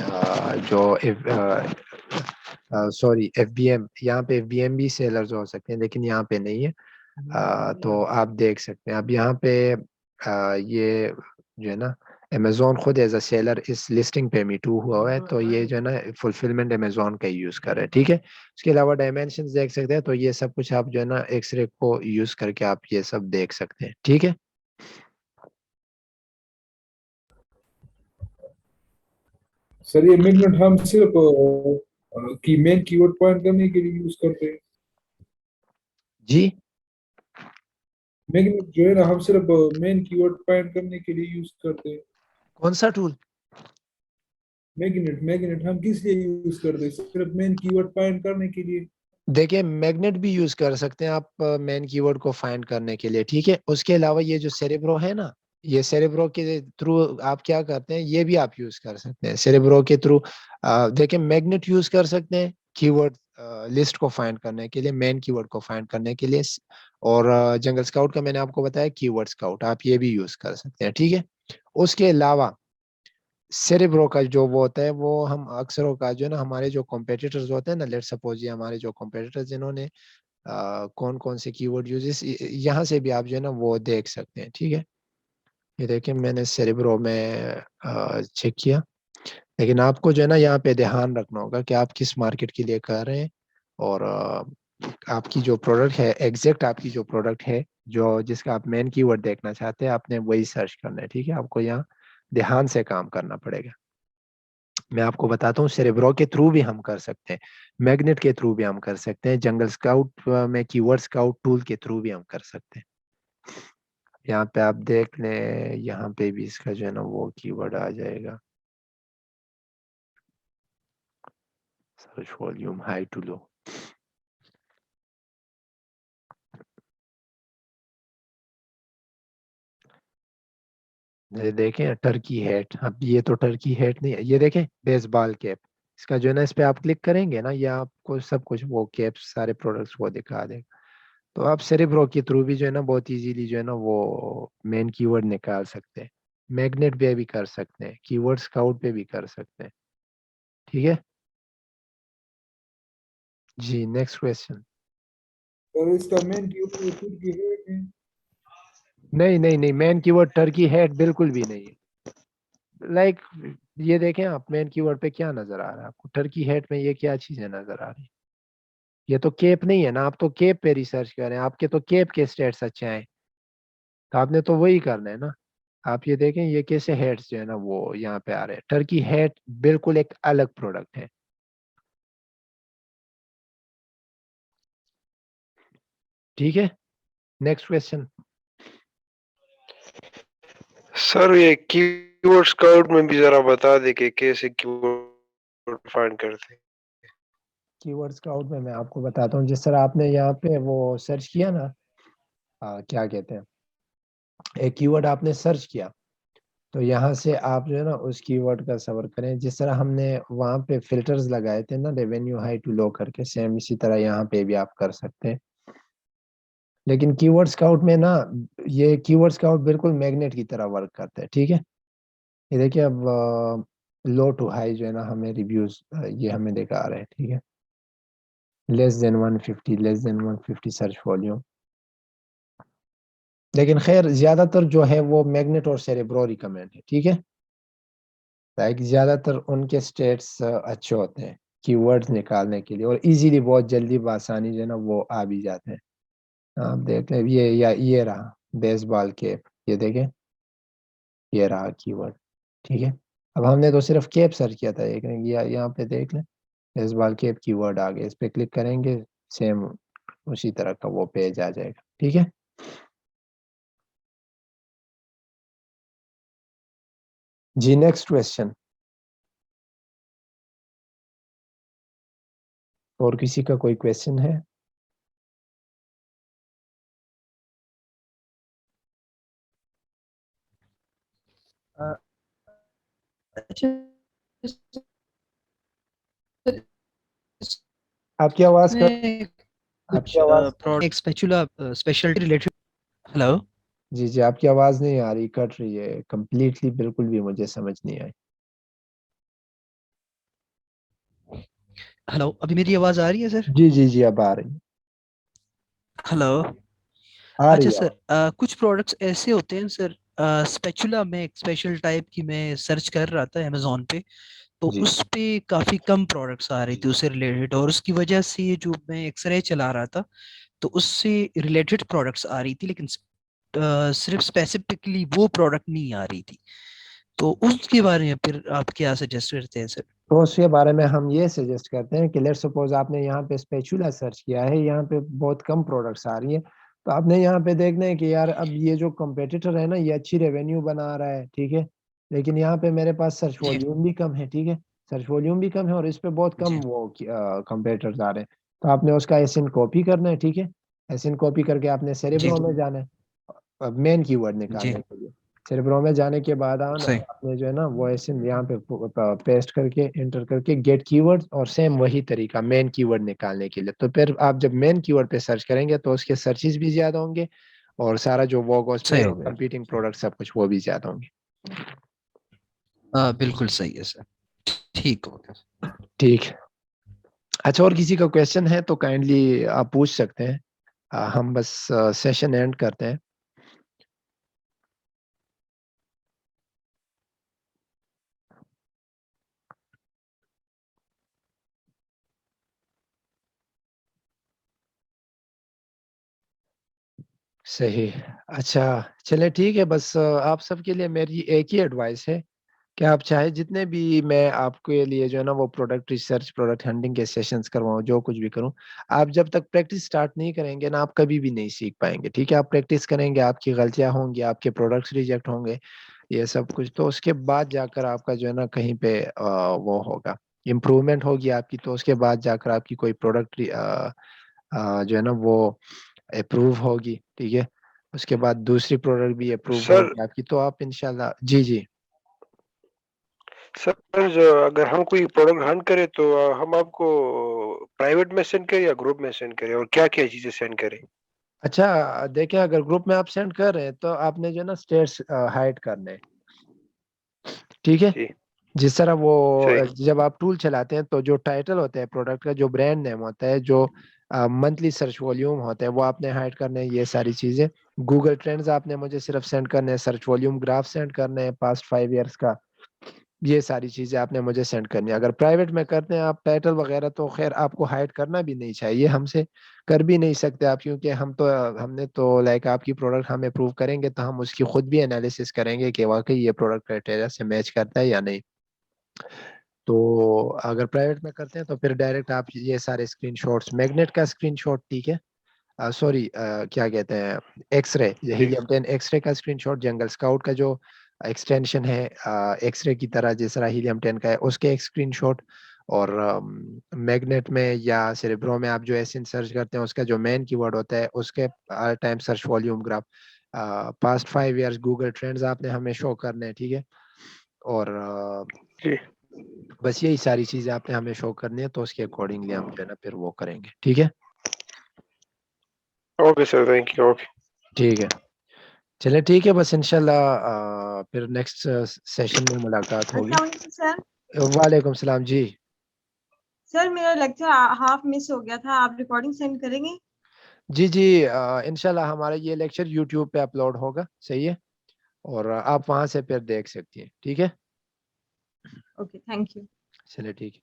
Speaker 1: सॉरी FBM, यहाँ पे FBM भी सेलर्स हो सकते हैं लेकिन यहाँ पे नहीं है। तो आप देख सकते हैं अब यहाँ पे ये जो है ना अमेजोन खुद एज अ सेलर इस लिस्टिंग पे मीटू हुआ है, तो ये जो है ना फुलफिलमेंट अमेजोन का यूज़ कर रहा है, ठीक है। उसके अलावा डायमेंशंस देख सकते हैं, तो ये सब कुछ आप जो है ना एक्सरे को यूज़ करके आप ये सब देख सकते हैं, ठीक है।
Speaker 4: सर ये मैग्नेट हम सिर्फ की मेन कीवर्ड पॉइंट करने के लिए यूज करते हैं।
Speaker 1: जी,
Speaker 4: मैग्नेट जो है ना हम सिर्फ मेन कीवर्ड पॉइंट करने के लिए यूज करते हैं।
Speaker 1: कौन सा टूल?
Speaker 4: मैग्नेट मैग्नेट हम किस लिए यूज करते हैं? सिर्फ मेन कीवर्ड पॉइंट करने के लिए।
Speaker 1: देखिए मैग्नेट भी यूज कर सकते हैं आप मेन कीवर्ड को फाइंड करने के लिए, ठीक है। उसके अलावा ये जो सेरेब्रो है ना, ये सेरेब्रो के थ्रू आप क्या करते हैं, ये भी आप यूज कर सकते हैं सेरेब्रो के थ्रू। देखिए मैग्नेट यूज कर सकते हैं कीवर्ड लिस्ट को फाइंड करने के लिए, मेन कीवर्ड को फाइंड करने के लिए। और जंगल स्काउट का मैंने आपको बताया कीवर्ड स्काउट, आप ये भी यूज कर सकते हैं, ठीक है। उसके अलावा सेरेब्रो का जो वो होता है वो हम अक्सर का जो है ना हमारे जो कॉम्पिटिटर्स होते हैं ना, लेट्स सपोज ये हमारे जो कॉम्पिटिटर्स जिन्होंने कौन कौन से कीवर्ड यूजेस, यहाँ से भी आप जो है ना वो देख सकते हैं, ठीक है। ये देखिए मैंने सेरेब्रो में चेक किया, लेकिन आपको जो है ना यहाँ पे ध्यान रखना होगा कि आप किस मार्केट के लिए कर रहे हैं। और आपकी जो प्रोडक्ट है, एग्जैक्ट आपकी जो प्रोडक्ट है जो जिसका आप मेन कीवर्ड देखना चाहते हैं, आपने वही सर्च करना है, ठीक है। आपको यहाँ ध्यान से काम करना पड़ेगा। मैं आपको बताता हूँ सेरेब्रो के थ्रू भी हम कर सकते हैं, मैग्नेट के थ्रू भी हम कर सकते हैं, जंगल स्काउट में कीवर्ड स्काउट टूल के थ्रू भी हम कर सकते हैं। यहाँ पे आप देख लें, यहाँ पे भी इसका जो है ना वो कीवर्ड आ जाएगा, search volume high to low. ये देखें टर्की हेट, अब ये तो टर्की हेट नहीं है, ये देखें बेसबॉल कैप। इसका जो है ना इस पे आप क्लिक करेंगे ना, या आपको सब कुछ वो कैप सारे प्रोडक्ट्स वो दिखा देगा। तो आप सेरेब्रो के थ्रू भी जो है ना बहुत इजीली जो है ना वो मेन कीवर्ड निकाल सकते हैं, मैग्नेट पे भी कर सकते हैं, कीवर्ड स्काउट पे भी कर सकते हैं, ठीक है जी। Next question.
Speaker 4: और इसका मेन कीवर्ड खुद की है।
Speaker 1: नहीं नहीं नहीं, मेन कीवर्ड टर्की हेट बिल्कुल भी नहीं है। लाइक ये देखें आप, मेन कीवर्ड पे क्या नजर आ रहा है आपको, टर्की हेट में ये क्या चीजें नजर आ रही है? ये तो केप नहीं है ना, आप तो केप पे रिसर्च कर रहे हैं, आपके तो केप के स्टेट्स अच्छे हैं, तो आपने तो वही करना है ना। आप ये देखें ये कैसे हेड्स जो है ना वो यहाँ पे आ रहे हैं, टर्की हेड बिल्कुल एक अलग प्रोडक्ट है, ठीक है। Next question.
Speaker 2: सर ये कीवर्ड स्काउट में भी जरा बता दे कि कैसे कीवर्ड फाइंड करते हैं।
Speaker 1: कीवर्ड स्काउट में मैं आपको बताता हूँ, जिस तरह आपने यहाँ पे वो सर्च किया ना, क्या कहते हैं, एक कीवर्ड आपने सर्च किया, तो यहाँ से आप जो है ना उस कीवर्ड का सबर करें, जिस तरह हमने वहाँ पे फिल्टर्स लगाए थे ना, रेवेन्यू हाई टू लो करके, सेम इसी तरह यहाँ पे भी आप कर सकते हैं। लेकिन कीवर्ड स्काउट में ना, ये कीवर्ड स्काउट बिल्कुल मैग्नेट की तरह वर्क करता है, ठीक है। ये देखिए अब लो टू हाई जो है ना हमें रिव्यूज ये हमें दिखा रहे हैं, ठीक है। Less than 150, less than 150 search volume. लेकिन खैर ज्यादातर जो है वो मैग्नेट और सेरेब्रो रिकमेंड है, ठीक है। लाइक ज्यादातर उनके स्टेट्स अच्छे होते हैं कीवर्ड्स निकालने के लिए, और इजीली बहुत जल्दी बआसानी जो है ना वो आ भी जाते हैं। आप देख लें ये, या ये रहा बेसबॉल कैप, ये देखें ये रहा कीवर्ड, ठीक है। अब हमने तो सिर्फ कैप सर्च किया था एक, यहाँ पे देख लें बेसबॉल कैप कीवर्ड आ गया, इस पे क्लिक करेंगे, सेम उसी तरह का वो पेज आ जाएगा, ठीक है। जी नेक्स्ट क्वेश्चन। और किसी का कोई क्वेश्चन है?
Speaker 5: अच्छा
Speaker 1: आपकी आवाज का
Speaker 5: इसमें
Speaker 1: आपकी
Speaker 5: कुछ
Speaker 1: आवाज
Speaker 5: product spatula speciality related. Hello
Speaker 1: जी जी, आपकी आवाज नहीं आ रही, कट रही है कंप्लीटली, बिल्कुल भी मुझे समझ नहीं आई।
Speaker 5: हेलो, अभी मेरी आवाज आ रही है सर?
Speaker 1: जी जी जी, अब आ रही है।
Speaker 5: हेलो।
Speaker 1: आ रही
Speaker 5: अच्छा
Speaker 1: है
Speaker 5: सर,
Speaker 1: आवाज।
Speaker 5: कुछ प्रोडक्ट्स ऐसे होते हैं सर, स्पेचुला में एक स्पेशल टाइप की मैं सर्च कर रहा था अमेजोन पे, तो
Speaker 1: जी
Speaker 5: उस पे काफी कम प्रोडक्ट्स आ रही थी उससे रिलेटेड, और उसकी वजह से ये जो मैं एक्सरे चला रहा था तो उससे रिलेटेड प्रोडक्ट्स आ रही थी, लेकिन सिर्फ स्पेसिफिकली वो प्रोडक्ट नहीं आ रही थी। तो उसके बारे में फिर आप क्या सजेस्ट करते हैं सर?
Speaker 1: तो उसके बारे में हम ये सजेस्ट करते हैं कि लेट सपोज आपने यहाँ पे स्पेचुला सर्च किया है, यहाँ पे बहुत कम प्रोडक्ट्स आ रही हैं, तो आपने यहाँ पे देखना है कि यार अब ये जो कंपेटिटर है ना, ये अच्छी रेवेन्यू बना रहा है, ठीक है, लेकिन यहाँ पे मेरे पास सर्च
Speaker 5: जी
Speaker 1: वॉल्यूम भी कम है, ठीक है, सर्च वॉल्यूम भी कम है और इस पे बहुत कम
Speaker 5: जी
Speaker 1: वो कंपेटिटर्स आ रहे हैं। तो आपने उसका एसिन कॉपी करना है, ठीक है, एसिन कॉपी करके आपने
Speaker 5: जी
Speaker 1: सेरेब्रो में जाना है मेन कीवर्ड
Speaker 5: जी
Speaker 1: निकालने के लिए। सेरेब्रो में जाने के बाद
Speaker 5: सही
Speaker 1: आपने जो है ना वो ऐसे यहाँ पे पेस्ट करके एंटर करके गेट कीवर्ड, और सेम वही तरीका मेन कीवर्ड निकालने के लिए। तो फिर आप जब मेन कीवर्ड पे सर्च करेंगे तो उसके सर्चेस भी ज्यादा होंगे, और सारा जो वो उस
Speaker 5: सही
Speaker 1: पे
Speaker 5: हो गया।
Speaker 1: कंपीटिंग प्रोडक्ट सब कुछ वो भी ज्यादा होंगे।
Speaker 5: बिल्कुल सही है सर, ठीक हो गया।
Speaker 1: ठीक है। अच्छा, और किसी का क्वेश्चन है तो काइंडली आप पूछ सकते हैं। हम बस सेशन एंड करते हैं। सही। अच्छा, चले ठीक है, बस आप सबके लिए मेरी एक ही एडवाइस है कि आप चाहे जितने भी मैं आपके लिए जो है ना वो प्रोडक्ट रिसर्च, प्रोडक्ट हंटिंग के सेशंस करवाऊँ, जो कुछ भी करूँ, आप जब तक प्रैक्टिस स्टार्ट नहीं करेंगे ना, आप कभी भी नहीं सीख पाएंगे, ठीक है। आप प्रैक्टिस करेंगे, आपकी गलतियां होंगी, आपके प्रोडक्ट्स रिजेक्ट होंगे, ये सब कुछ, तो उसके बाद जाकर आपका जो है ना कहीं पे वो होगा, इम्प्रूवमेंट होगी आपकी, तो उसके बाद जाकर आपकी कोई प्रोडक्ट जो है ना वो अप्रूव होगी, ठीक है। उसके बाद दूसरी प्रोडक्ट भी अप्रूव
Speaker 2: सर
Speaker 1: होगी आपकी, तो आप इंशाल्लाह। जी जी।
Speaker 2: सर जो अगर हम कोई प्रोडक्ट हंट करें तो हम आपको प्राइवेट में सेंड करें या ग्रुप में सेंड करें, और क्या क्या चीजें सेंड करें?
Speaker 1: अच्छा देखिए, अगर ग्रुप में आप सेंड कर रहे हैं तो आपने जो है ना स्टेट्स हाइड करने हैं, ठीक है।
Speaker 2: जी
Speaker 1: जिस तरह वो
Speaker 2: सही
Speaker 1: जब आप टूल चलाते हैं तो जो टाइटल होता है प्रोडक्ट का, जो ब्रांड नेम होता है, जो मंथली सर्च वॉल्यूम होता है, वो आपने हाइड करने हैं, ये सारी चीजें। गूगल ट्रेंड्स आपने मुझे सिर्फ सेंड करने हैं, सर्च वॉल्यूम ग्राफ सेंड करने हैं पास्ट 5 ईयर्स का, ये सारी चीजें आपने मुझे सेंड करनी है। अगर प्राइवेट में करते हैं आप टाइटल वगैरह, तो खैर आपको हाइड करना भी नहीं चाहिए, हमसे कर भी नहीं सकते आप, क्योंकि हमने तो लाइक आपकी प्रोडक्ट हम अप्रूव करेंगे तो हम उसकी खुद भी एनालिसिस करेंगे कि वाकई ये प्रोडक्ट क्राइटेरिया से मैच करता है या नहीं। तो अगर प्राइवेट में करते हैं तो फिर डायरेक्ट आप ये सारे स्क्रीनशॉट्स, मैग्नेट का स्क्रीनशॉट, ठीक है, सॉरी क्या कहते हैं, एक्सरे,
Speaker 2: जी
Speaker 1: हीलियम 10 एक्सरे का स्क्रीनशॉट, जंगल स्काउट का जो एक्सटेंशन है एक्सरे की तरह जिस तरह हीलियम 10 का है, उसके एक स्क्रीनशॉट, और मैग्नेट में या सेरेब्रो में आप जो एसिन सर्च करते हैं उसका जो मेन कीवर्ड होता है उसके time search volume graph, past 5 years Google trends आपने हमें शो करने हैं, ठीक है। और
Speaker 2: जी
Speaker 1: बस यही सारी चीजें आपने हमें शो करनी है, तो उसके अकॉर्डिंगली हम जो है ना फिर वो करेंगे, ठीक है।
Speaker 2: Okay sir, thank you. Okay
Speaker 1: ठीक है, चले ठीक है, बस इंशाल्लाह फिर नेक्स्ट सेशन में मुलाकात होगी।
Speaker 6: अस्सलाम वालेकुम सर।
Speaker 1: वालेकुम सलाम जी।
Speaker 6: सर मेरा लेक्चर हाफ मिस हो गया था, आप रिकॉर्डिंग सेंड करेंगे?
Speaker 1: जी जी, इंशाल्लाह हमारा ये लेक्चर यूट्यूब पे अपलोड होगा, सही है, और आप वहां से फिर देख सकती हैं, ठीक है।
Speaker 6: Okay, thank you.
Speaker 1: चले ठीक है।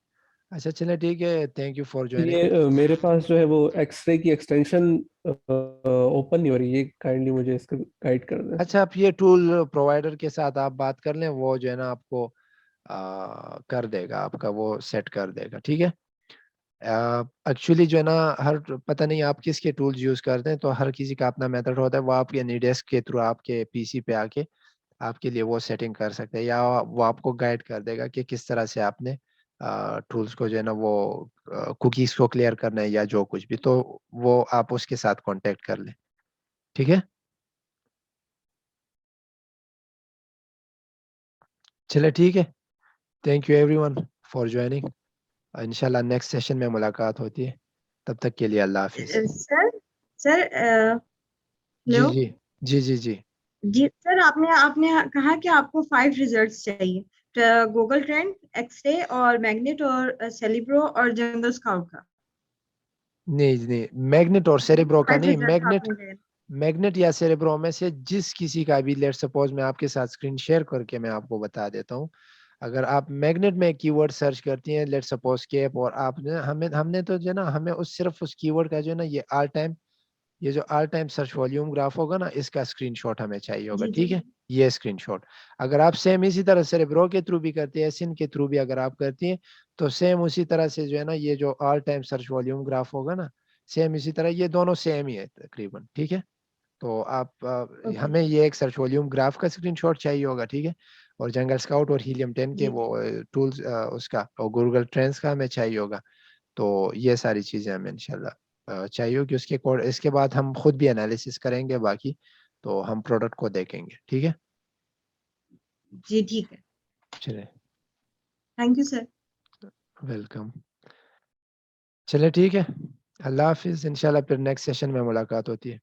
Speaker 1: अच्छा चले ठीक है, थैंक यू फॉर
Speaker 3: ये
Speaker 1: ज्वाइनिंग।
Speaker 3: मेरे पास जो है वो एक्सरे की एक्सटेंशन ओपन नहीं हो रही, ये काइंडली मुझे इसका गाइड कर दें।
Speaker 1: अच्छा, आप ये टूल प्रोवाइडर के साथ आप बात कर लें, वो जो है ना आपको कर देगा, आपका वो सेट कर देगा, ठीक है। एक्चुअली जो है ना हर, पता नहीं आप किसके टूल्स यूज करते हैं, तो हर किसी का अपना मेथड होता है, वो आपके एनीडेस्क के थ्रू आपके पीसी पे आके आपके लिए वो सेटिंग कर सकते हैं, या वो आपको गाइड कर देगा कि किस तरह से आपने टूल्स को जो है ना वो कुकीज़ को क्लियर करना है या जो कुछ भी, तो वो आप उसके साथ कॉन्टैक्ट कर लें, ठीक है? चलिए ठीक है। Thank you everyone for joining. इंशाल्लाह नेक्स्ट सेशन में मुलाकात होती है। तब तक के लिए अल्लाह हाफ़िज़।
Speaker 6: सर सर
Speaker 1: जी,
Speaker 6: हेलो
Speaker 1: जी। जी, जी, जी।
Speaker 6: जी सर, आपने आपने कहा कि आपको 5 रिजल्ट्स चाहिए, गूगल ट्रेंड, एक्सरे और मैग्नेट और सेलिब्रो और जंगल स्काउट का।
Speaker 1: नहीं, नहीं, मैग्नेट और सेरेब्रो का
Speaker 6: 5
Speaker 1: नहीं,
Speaker 6: रिजल्ट्स आपने दिए।
Speaker 1: मैग्नेट या सेरेब्रो में से जिस किसी का भी, लेट्स सपोज़ मैं आपके साथ स्क्रीन शेयर करके मैं आपको बता देता हूँ। अगर आप मैग्नेट में कीवर्ड सर्च करती हैं, लेट्स सपोज़ केप, और आपने हमने तो जो है ना, हमें उस सिर्फ़ उस कीवर्ड का जो है ना ये जो all time search volume graph होगा ना, इसका स्क्रीनशॉट हमें चाहिए होगा,
Speaker 6: जी जी
Speaker 1: ठीक है? ये स्क्रीनशॉट। अगर आप सेम इसी तरह सेरेब्रो के थ्रू भी करती हैं, सिन के थ्रू भी अगर आप करती हैं, तो सेम उसी तरह से जो है ना, ये जो all time search volume graph होगा ना, सेम इसी तरह ये दोनों सेम ही है तकरीबन, ठीक है? तो आप
Speaker 6: ओके
Speaker 1: हमें ये एक सर्च वॉल्यूम ग्राफ का स्क्रीनशॉट चाहिए होगा, ठीक है? और जंगल स्काउट और हीलियम 10 के
Speaker 6: जी
Speaker 1: वो टूल्स उसका और गूगल ट्रेंड्स का हमें चाहिए होगा। तो ये सारी चीज़ें हमें इंशाल्लाह चाहिए होगी। उसके इसके बाद हम खुद भी एनालिसिस करेंगे बाकी, तो हम प्रोडक्ट को देखेंगे, ठीक है?
Speaker 6: जी ठीक है।
Speaker 1: चलिए,
Speaker 6: थैंक यू सर।
Speaker 1: वेलकम। चलिए ठीक है, अल्लाह हाफ़िज़। इंशाल्लाह फिर नेक्स्ट सेशन में मुलाकात होती है।